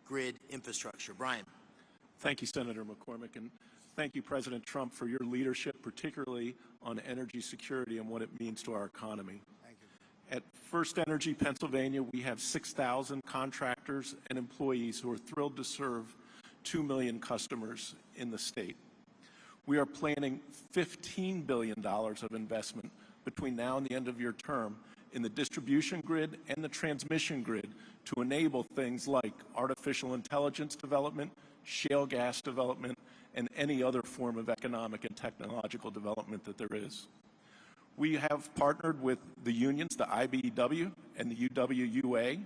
Speaker 4: grid infrastructure. Brian.
Speaker 7: Thank you, Senator McCormick, and thank you, President Trump, for your leadership, particularly on energy security and what it means to our economy.
Speaker 5: Thank you.
Speaker 7: At First Energy Pennsylvania, we have 6,000 contractors and employees who are thrilled to serve 2 million customers in the state. We are planning $15 billion of investment between now and the end of your term in the distribution grid and the transmission grid to enable things like artificial intelligence development, shale gas development, and any other form of economic and technological development that there is. We have partnered with the unions, the IBEW and the UWUA.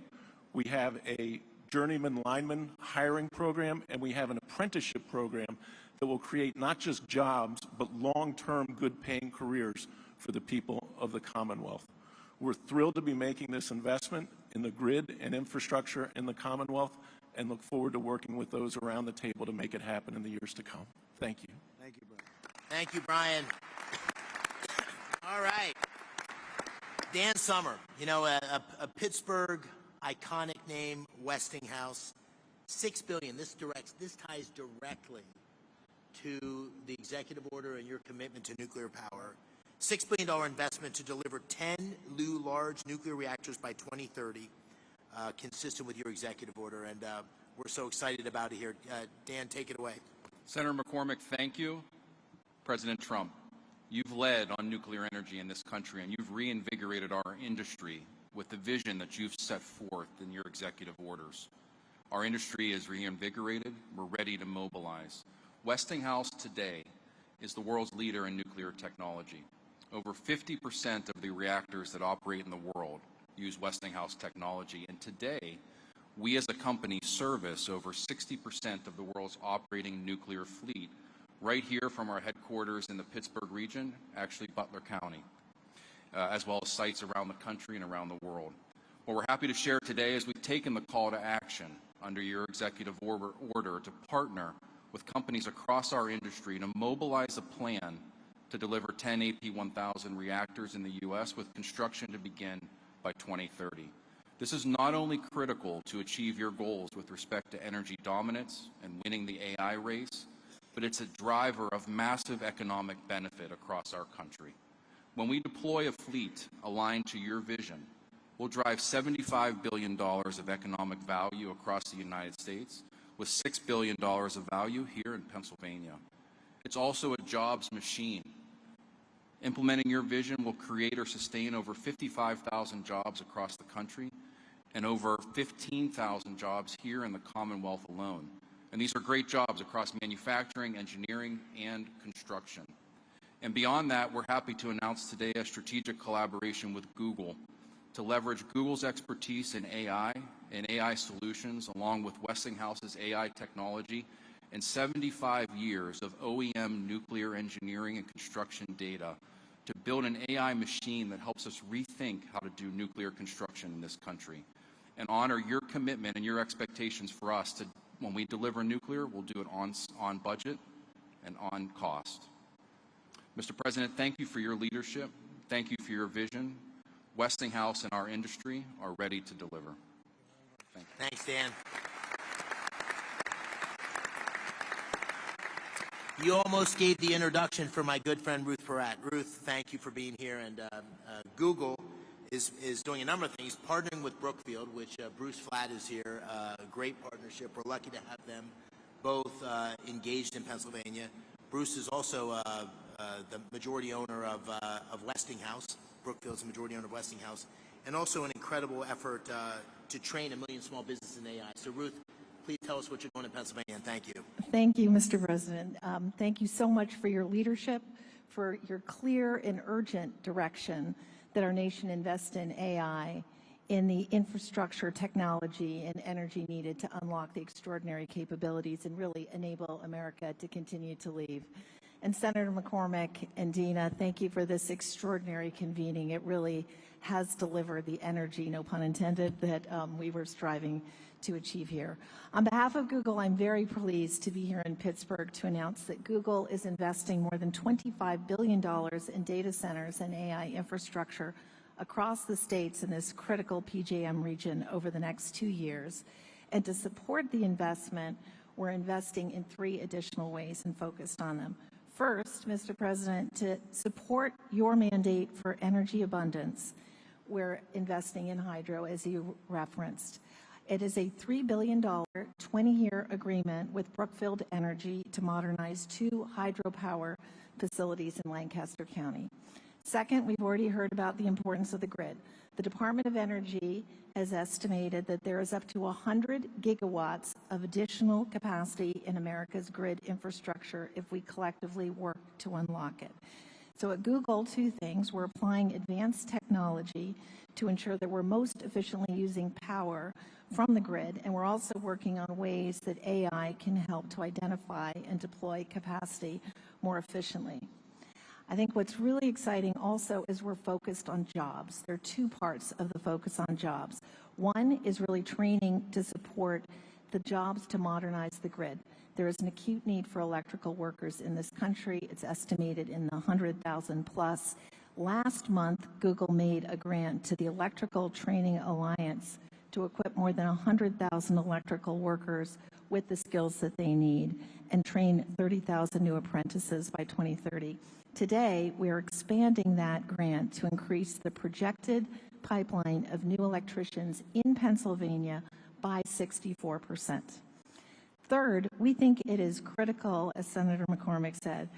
Speaker 7: We have a journeyman lineman hiring program, and we have an apprenticeship program that will create not just jobs, but long-term good-paying careers for the people of the Commonwealth. We're thrilled to be making this investment in the grid and infrastructure in the Commonwealth and look forward to working with those around the table to make it happen in the years to come. Thank you.
Speaker 5: Thank you, Brian.
Speaker 4: Thank you, Brian. All right. Dan Summer, you know, a Pittsburgh iconic name, Westinghouse. $6 billion. This ties directly to the executive order and your commitment to nuclear power. $6 billion investment to deliver 10 new large nuclear reactors by 2030, consistent with your executive order. And we're so excited about it here. Dan, take it away.
Speaker 8: Senator McCormick, thank you. President Trump, you've led on nuclear energy in this country, and you've reinvigorated our industry with the vision that you've set forth in your executive orders. Our industry is reinvigorated. We're ready to mobilize. Westinghouse today is the world's leader in nuclear technology. Over 50% of the reactors that operate in the world use Westinghouse technology, and today, we as a company service over 60% of the world's operating nuclear fleet right here from our headquarters in the Pittsburgh region, actually Butler County, as well as sites around the country and around the world. What we're happy to share today is we've taken the call to action under your executive order to partner with companies across our industry to mobilize a plan to deliver 10 AP1000 reactors in the U.S. with construction to begin by 2030. This is not only critical to achieve your goals with respect to energy dominance and winning the AI race, but it's a driver of massive economic benefit across our country. When we deploy a fleet aligned to your vision, we'll drive $75 billion of economic value across the United States, with $6 billion of value here in Pennsylvania. It's also a jobs machine. Implementing your vision will create or sustain over 55,000 jobs across the country and over 15,000 jobs here in the Commonwealth alone. And these are great jobs across manufacturing, engineering, and construction. And beyond that, we're happy to announce today a strategic collaboration with Google to leverage Google's expertise in AI and AI solutions, along with Westinghouse's AI technology and 75 years of OEM nuclear engineering and construction data to build an AI machine that helps us rethink how to do nuclear construction in this country, and honor your commitment and your expectations for us to, when we deliver nuclear, we'll do it on budget and on cost. Mr. President, thank you for your leadership. Thank you for your vision. Westinghouse and our industry are ready to deliver. Thank you.
Speaker 4: Thanks, Dan. You almost gave the introduction for my good friend Ruth Peratt. Ruth, thank you for being here. And Google is doing a number of things, partnering with Brookfield, which Bruce Flatt is here, a great partnership. We're lucky to have them both engaged in Pennsylvania. Bruce is also the majority owner of Westinghouse. Brookfield's the majority owner of Westinghouse, and also an incredible effort to train 1 million small businesses in AI. So Ruth, please tell us what you're doing in Pennsylvania, and thank you.
Speaker 9: Thank you, Mr. President. Thank you so much for your leadership, for your clear and urgent direction that our nation invest in AI, in the infrastructure, technology, and energy needed to unlock the extraordinary capabilities and really enable America to continue to lead. And Senator McCormick and Dina, thank you for this extraordinary convening. It really has delivered the energy, no pun intended, that we were striving to achieve here. On behalf of Google, I'm very pleased to be here in Pittsburgh to announce that Google is investing more than $25 billion in data centers and AI infrastructure across the states in this critical PJM region over the next 2 years. And to support the investment, we're investing in 3 additional ways and focused on them. First, Mr. President, to support your mandate for energy abundance, we're investing in hydro, as you referenced. It is a $3 billion 20-year agreement with Brookfield Energy to modernize 2 hydropower facilities in Lancaster County. Second, we've already heard about the importance of the grid. The Department of Energy has estimated that there is up to 100 gigawatts of additional capacity in America's grid infrastructure if we collectively work to unlock it. So at Google, 2 things. We're applying advanced technology to ensure that we're most efficiently using power from the grid, and we're also working on ways that AI can help to identify and deploy capacity more efficiently. I think what's really exciting also is we're focused on jobs. There are 2 parts of the focus on jobs. One is really training to support the jobs to modernize the grid. There is an acute need for electrical workers in this country. It's estimated in the 100,000 plus. Last month, Google made a grant to the Electrical Training Alliance to equip more than 100,000 electrical workers with the skills that they need and train 30,000 new apprentices by 2030. Today, we are expanding that grant to increase the projected pipeline of new electricians in Pennsylvania by 64%. Third, we think it is critical, as Senator McCormick said,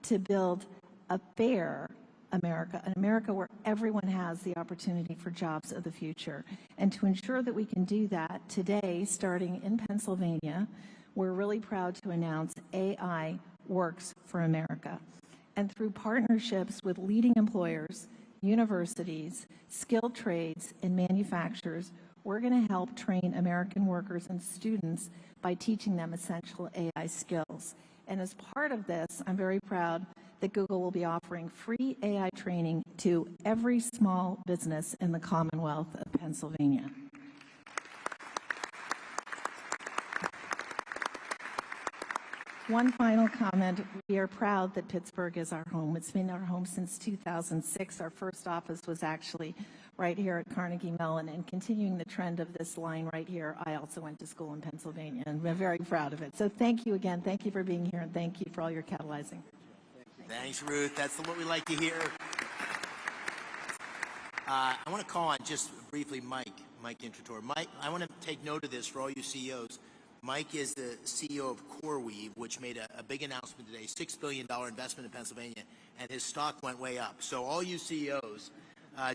Speaker 9: to build a fair America, an America where everyone has the opportunity for jobs of the future. And to ensure that we can do that today, starting in Pennsylvania, we're really proud to announce AI Works for America. And through partnerships with leading employers, universities, skilled trades, and manufacturers, we're going to help train American workers and students by teaching them essential AI skills. And as part of this, I'm very proud that Google will be offering free AI training to every small business in the Commonwealth of Pennsylvania. One final comment. We are proud that Pittsburgh is our home. It's been our home since 2006. Our first office was actually right here at Carnegie Mellon, and continuing the trend of this line right here, I also went to school in Pennsylvania, and we're very proud of it. So thank you again. Thank you for being here, and thank you for all your catalyzing.
Speaker 4: Thanks, Ruth. That's what we like to hear. I want to call on just briefly Mike Intrator. Mike, I want to take note of this for all you CEOs. Mike is the CEO of CoreWeave, which made a big announcement today, $6 billion investment in Pennsylvania, and his stock went way up. So all you CEOs,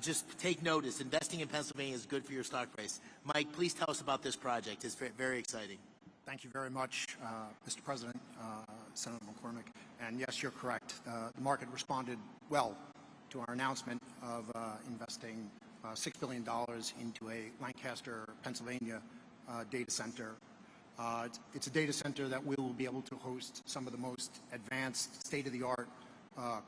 Speaker 4: just take notice. Investing in Pennsylvania is good for your stock price. Mike, please tell us about this project. It's very exciting.
Speaker 10: Thank you very much, Mr. President, Senator McCormick. And yes, you're correct. The market responded well to our announcement of investing $6 billion into a Lancaster, Pennsylvania data center. It's a data center that will be able to host some of the most advanced, state-of-the-art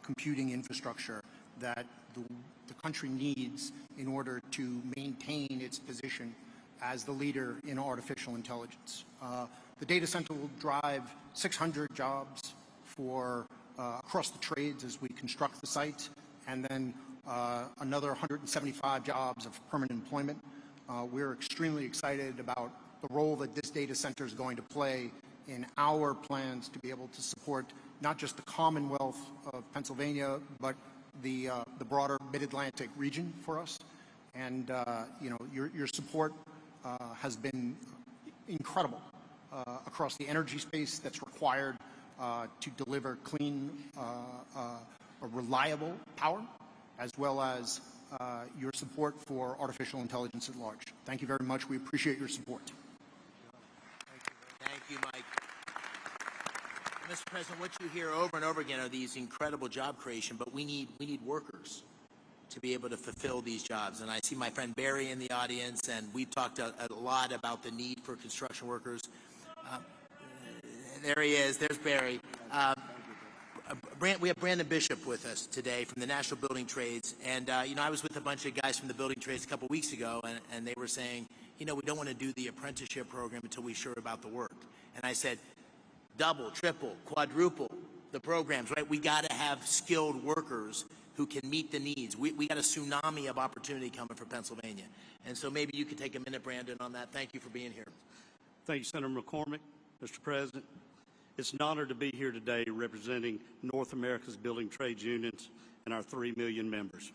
Speaker 10: computing infrastructure that the country needs in order to maintain its position as the leader in artificial intelligence. The data center will drive 600 jobs for across the trades as we construct the site, and then another 175 jobs of permanent employment. We're extremely excited about the role that this data center is going to play in our plans to be able to support not just the Commonwealth of Pennsylvania, but the broader Mid-Atlantic region for us. And you know, your support has been incredible across the energy space that's required to deliver clean, reliable power, as well as your support for artificial intelligence at large. Thank you very much. We appreciate your support.
Speaker 4: Thank you, Mike. Mr. President, what you hear over and over again are these incredible job creation, but we need workers to be able to fulfill these jobs. And I see my friend Barry in the audience, and we've talked a lot about the need for construction workers. There he is. There's Barry. We have Brandon Bishop with us today from the National Building Trades. And, you know, I was with a bunch of guys from the building trades a couple weeks ago, and they were saying, you know, we don't want to do the apprenticeship program until we're sure about the work. And I said, double, triple, quadruple the programs, right? We got to have skilled workers who can meet the needs. We got a tsunami of opportunity coming for Pennsylvania. And so maybe you could take a minute, Brandon, on that. Thank you for being here.
Speaker 11: Thank you, Senator McCormick. Mr. President, it's an honor to be here today representing North America's building trades unions and our 3 million members,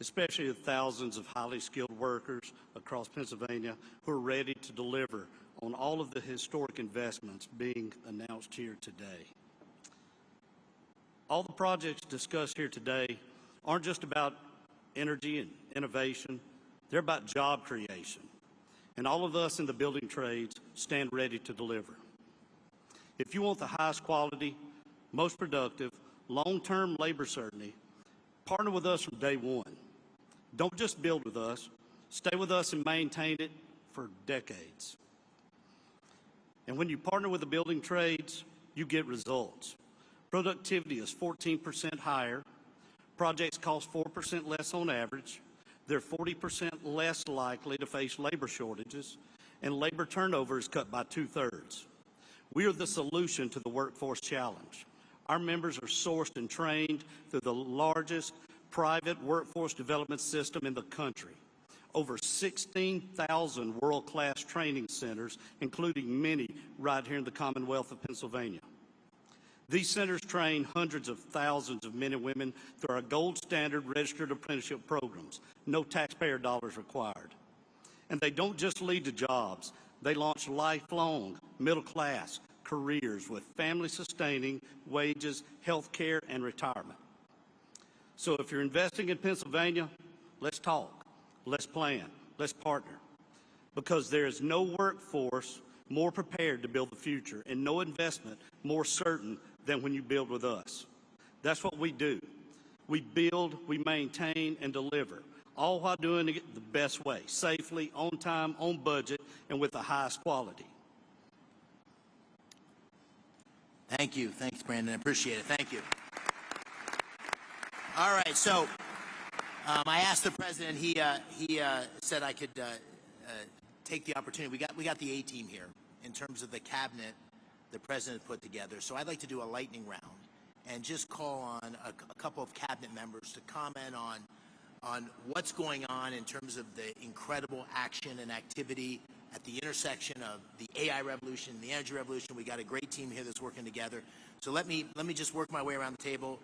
Speaker 11: especially the thousands of highly skilled workers across Pennsylvania who are ready to deliver on all of the historic investments being announced here today. All the projects discussed here today aren't just about energy and innovation, they're about job creation. And all of us in the building trades stand ready to deliver. If you want the highest quality, most productive, long-term labor certainty, partner with us from day one. Don't just build with us, stay with us and maintain it for decades. And when you partner with the building trades, you get results. Productivity is 14% higher, projects cost 4% less on average, they're 40% less likely to face labor shortages, and labor turnover is cut by 2/3. We are the solution to the workforce challenge. Our members are sourced and trained through the largest private workforce development system in the country. Over 16,000 world-class training centers, including many right here in the Commonwealth of Pennsylvania. These centers train hundreds of thousands of men and women through our gold standard registered apprenticeship programs. No taxpayer dollars required. And they don't just lead to jobs. They launch lifelong middle-class careers with family-sustaining wages, health care, and retirement. So if you're investing in Pennsylvania, let's talk, let's plan, let's partner. Because there is no workforce more prepared to build the future and no investment more certain than when you build with us. That's what we do. We build, we maintain, and deliver, all while doing it the best way, safely, on time, on budget, and with the highest quality.
Speaker 4: Thank you. Thanks, Brandon. I appreciate it. Thank you. All right. So I asked the president. He said I could take the opportunity. We got the A team here in terms of the cabinet the president put together. So I'd like to do a lightning round and just call on a couple of cabinet members to comment on what's going on in terms of the incredible action and activity at the intersection of the AI revolution, the energy revolution. We got a great team here that's working together. So let me just work my way around the table.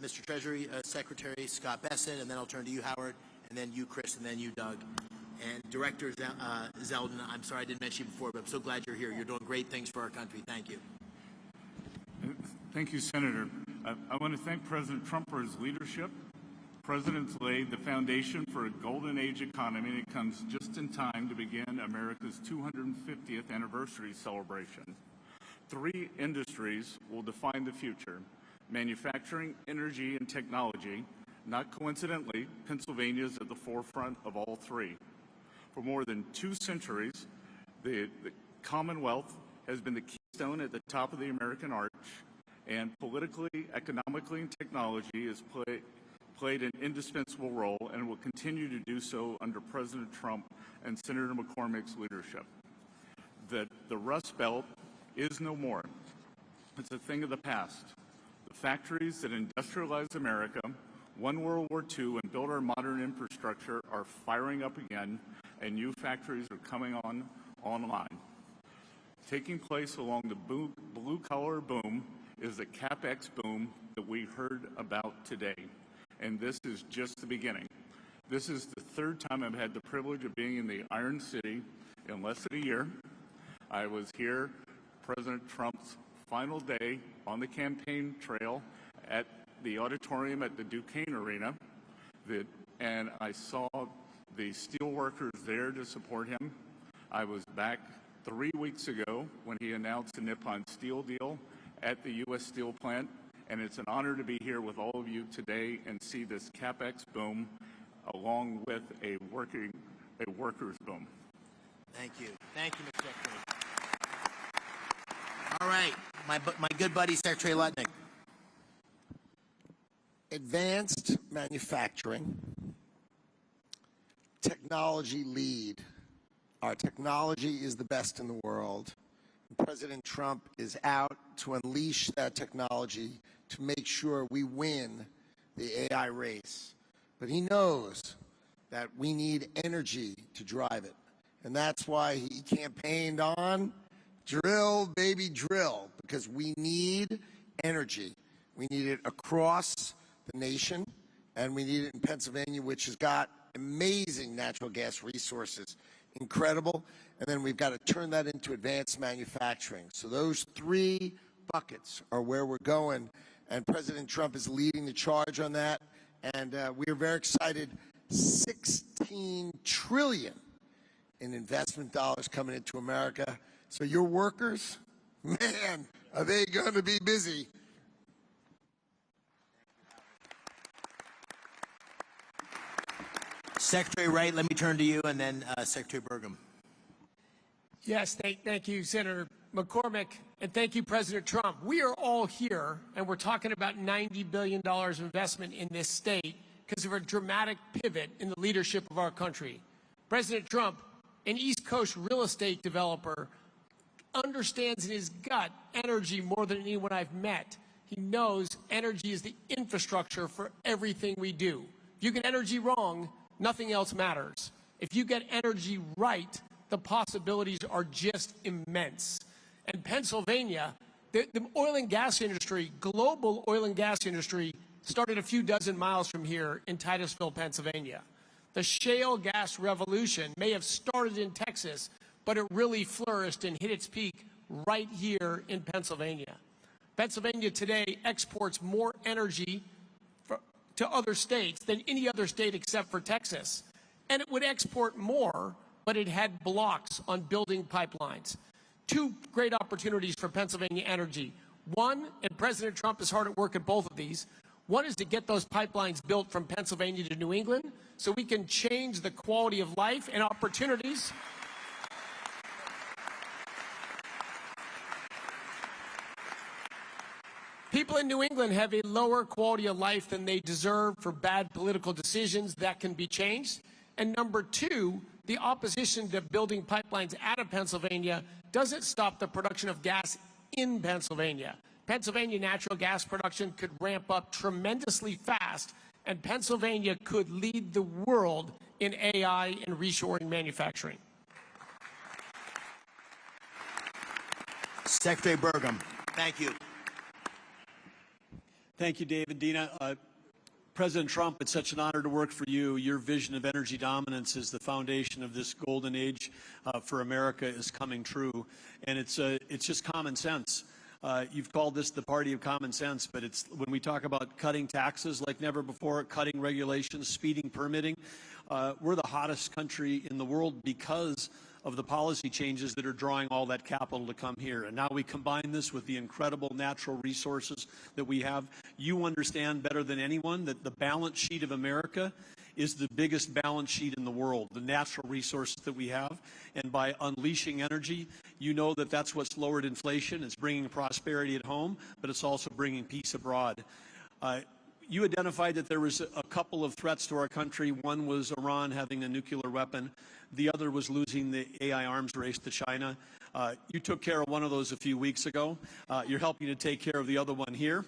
Speaker 4: Mr. Treasury Secretary Scott Besson, and then I'll turn to you, Howard, and then you, Chris, and then you, Doug. And Director Zeldin, I'm sorry I didn't mention you before, but I'm so glad you're here. You're doing great things for our country. Thank you.
Speaker 12: Thank you, Senator. I want to thank President Trump for his leadership. The President's laid the foundation for a golden age economy, and it comes just in time to begin America's 250th anniversary celebration. 3 industries will define the future: manufacturing, energy, and technology. Not coincidentally, Pennsylvania is at the forefront of all 3. For more than 2 centuries, the Commonwealth has been the keystone at the top of the American arch, and politically, economically, and technology has played an indispensable role and will continue to do so under President Trump and Senator McCormick's leadership. The Rust Belt is no more. It's a thing of the past. The factories that industrialized America, won World War II, and built our modern infrastructure are firing up again, and new factories are coming online. Taking place along the blue-collar boom is the CapEx boom that we heard about today. And this is just the beginning. This is the 3rd time I've had the privilege of being in the Iron City in less than a year. I was here President Trump's final day on the campaign trail at the auditorium at the Duquesne Arena, and I saw the steel workers there to support him. I was back 3 weeks ago when he announced the Nippon Steel deal at the U.S. Steel plant, and it's an honor to be here with all of you today and see this CapEx boom along with a workers boom.
Speaker 4: Thank you. Thank you, Mr. Secretary. All right, my good buddy, Secretary Lutnick.
Speaker 13: Advanced manufacturing, technology lead. Our technology is the best in the world. President Trump is out to unleash that technology to make sure we win the AI race. But he knows that we need energy to drive it. And that's why he campaigned on drill, baby, drill, because we need energy. We need it across the nation, and we need it in Pennsylvania, which has got amazing natural gas resources, incredible. And then we've got to turn that into advanced manufacturing. So those 3 buckets are where we're going, and President Trump is leading the charge on that. And we are very excited. $16 trillion in investment dollars coming into America. So your workers, man, are they going to be busy?
Speaker 4: Secretary Wright, let me turn to you, and then Secretary Burgum.
Speaker 14: Yes, thank you, Senator McCormick, and thank you, President Trump. We are all here, and we're talking about $90 billion of investment in this state because of a dramatic pivot in the leadership of our country. President Trump, an East Coast real estate developer, understands in his gut energy more than anyone I've met. He knows energy is the infrastructure for everything we do. If you get energy wrong, nothing else matters. If you get energy right, the possibilities are just immense. And Pennsylvania, the oil and gas industry, global oil and gas industry, started a few dozen miles from here in Titusville, Pennsylvania. The shale gas revolution may have started in Texas, but it really flourished and hit its peak right here in Pennsylvania. Pennsylvania today exports more energy to other states than any other state except for Texas. And it would export more, but it had blocks on building pipelines. 2 great opportunities for Pennsylvania energy. One, and President Trump is hard at work at both of these, one is to get those pipelines built from Pennsylvania to New England so we can change the quality of life and opportunities. people in New England have a lower quality of life than they deserve for bad political decisions that can be changed. And number two, the opposition to building pipelines out of Pennsylvania doesn't stop the production of gas in Pennsylvania. Pennsylvania natural gas production could ramp up tremendously fast, and Pennsylvania could lead the world in AI and reshoring manufacturing.
Speaker 4: Secretary Burgum, thank you.
Speaker 15: Thank you, David. Dina, President Trump, it's such an honor to work for you. Your vision of energy dominance is the foundation of this golden age for America is coming true, and it's just common sense. You've called this the party of common sense, but it's when we talk about cutting taxes like never before, cutting regulations, speeding permitting, we're the hottest country in the world because of the policy changes that are drawing all that capital to come here. And now we combine this with the incredible natural resources that we have. You understand better than anyone that the balance sheet of America is the biggest balance sheet in the world, the natural resources that we have. And by unleashing energy, you know that that's what's lowered inflation. It's bringing prosperity at home, but it's also bringing peace abroad. You identified that there was a couple of threats to our country. One was Iran having a nuclear weapon. The other was losing the AI arms race to China. You took care of one of those a few weeks ago. You're helping to take care of the other one here.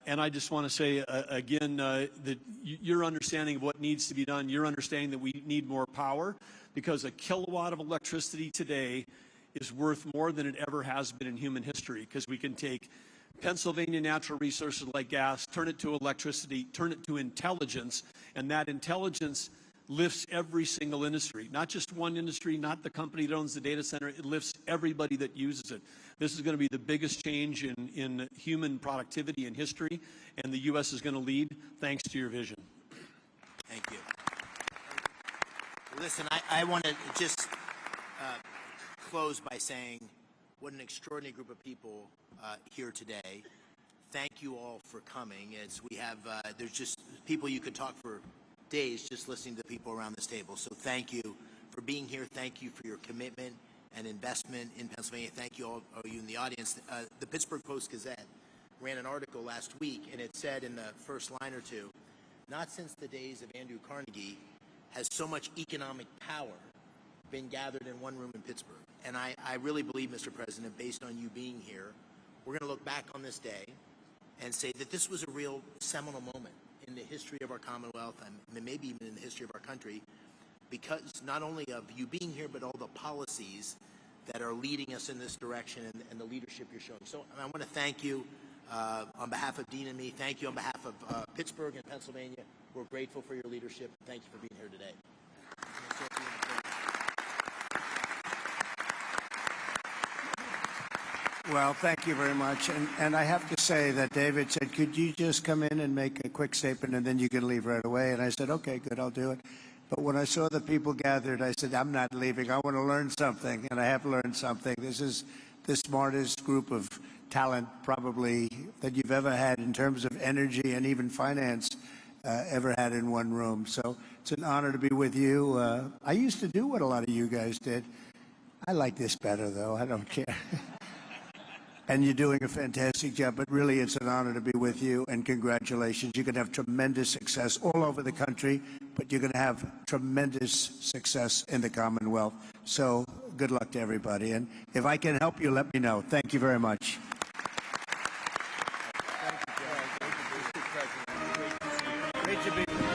Speaker 15: And I just want to say again that your understanding of what needs to be done, your understanding that we need more power, because a kilowatt of electricity today is worth more than it ever has been in human history, because we can take Pennsylvania natural resources like gas, turn it to electricity, turn it to intelligence, and that intelligence lifts every single industry, not just one industry, not the company that owns the data center. It lifts everybody that uses it. This is going to be the biggest change in human productivity in history, and the U.S. is going to lead thanks to your vision.
Speaker 4: Thank you. Listen, I want to just close by saying what an extraordinary group of people here today. Thank you all for coming. As we have, there's just people you could talk for days just listening to the people around this table. So thank you for being here. Thank you for your commitment and investment in Pennsylvania. Thank you all of you in the audience. The Pittsburgh Post-Gazette ran an article last week, and it said in the first line or two, not since the days of Andrew Carnegie has so much economic power been gathered in one room in Pittsburgh. And I really believe, Mr. President, based on you being here, we're going to look back on this day and say that this was a real seminal moment in the history of our Commonwealth, and maybe even in the history of our country, because not only of you being here, but all the policies that are leading us in this direction and the leadership you're showing. So I want to thank you on behalf of Dean and me. Thank you on behalf of Pittsburgh and Pennsylvania. We're grateful for your leadership. Thank you for being here today.
Speaker 5: Well, thank you very much. And I have to say that David said, could you just come in and make a quick statement and then you can leave right away? And I said, okay, good, I'll do it. But when I saw the people gathered, I said, I'm not leaving. I want to learn something, and I have learned something. This is the smartest group of talent probably that you've ever had in terms of energy and even finance ever had in one room. So it's an honor to be with you. I used to do what a lot of you guys did. I like this better, though. I don't care. And you're doing a fantastic job, but really it's an honor to be with you, and congratulations. You're going to have tremendous success all over the country, but you're going to have tremendous success in the Commonwealth. So good luck to everybody. And if I can help you, let me know. Thank you very much. Great to be with you.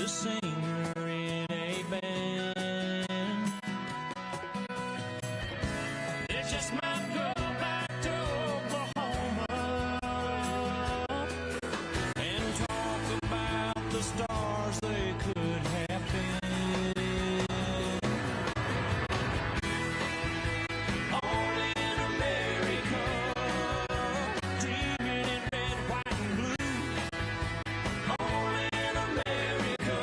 Speaker 1: a singer in a band. They just might go back to Oklahoma and talk about the stars they could have been. Only in America, dreaming in red, white, and blue. Only in America,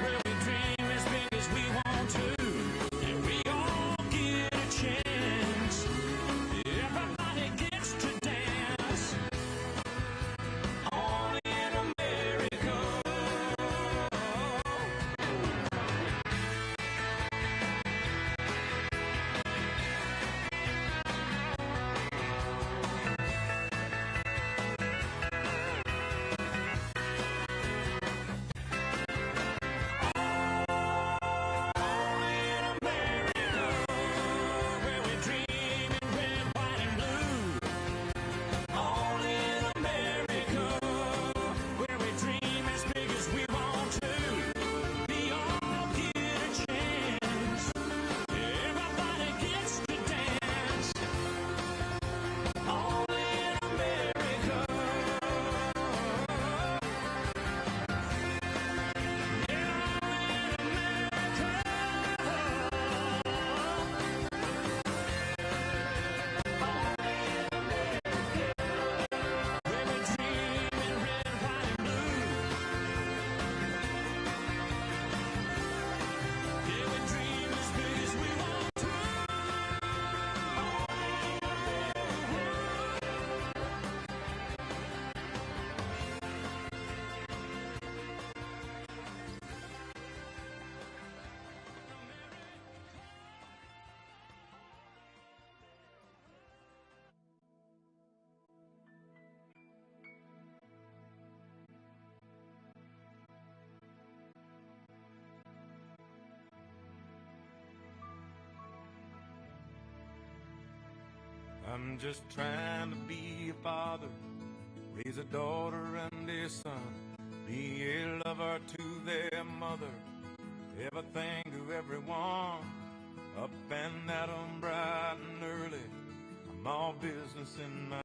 Speaker 1: where we dream as big as we want to, and we all get a chance. Everybody gets to dance. Only in America. Where we dream in red, white, and blue. Only in America, where we dream as big as we want to. We all get a chance. Everybody gets to dance. Only in America. Where we dream in red, white, and blue. Yeah, we dream as big as we want to. I'm just trying to be a father, raise a daughter and a son, be a lover to their mother, everything to everyone, up and at 'em bright and early. I'm all business in my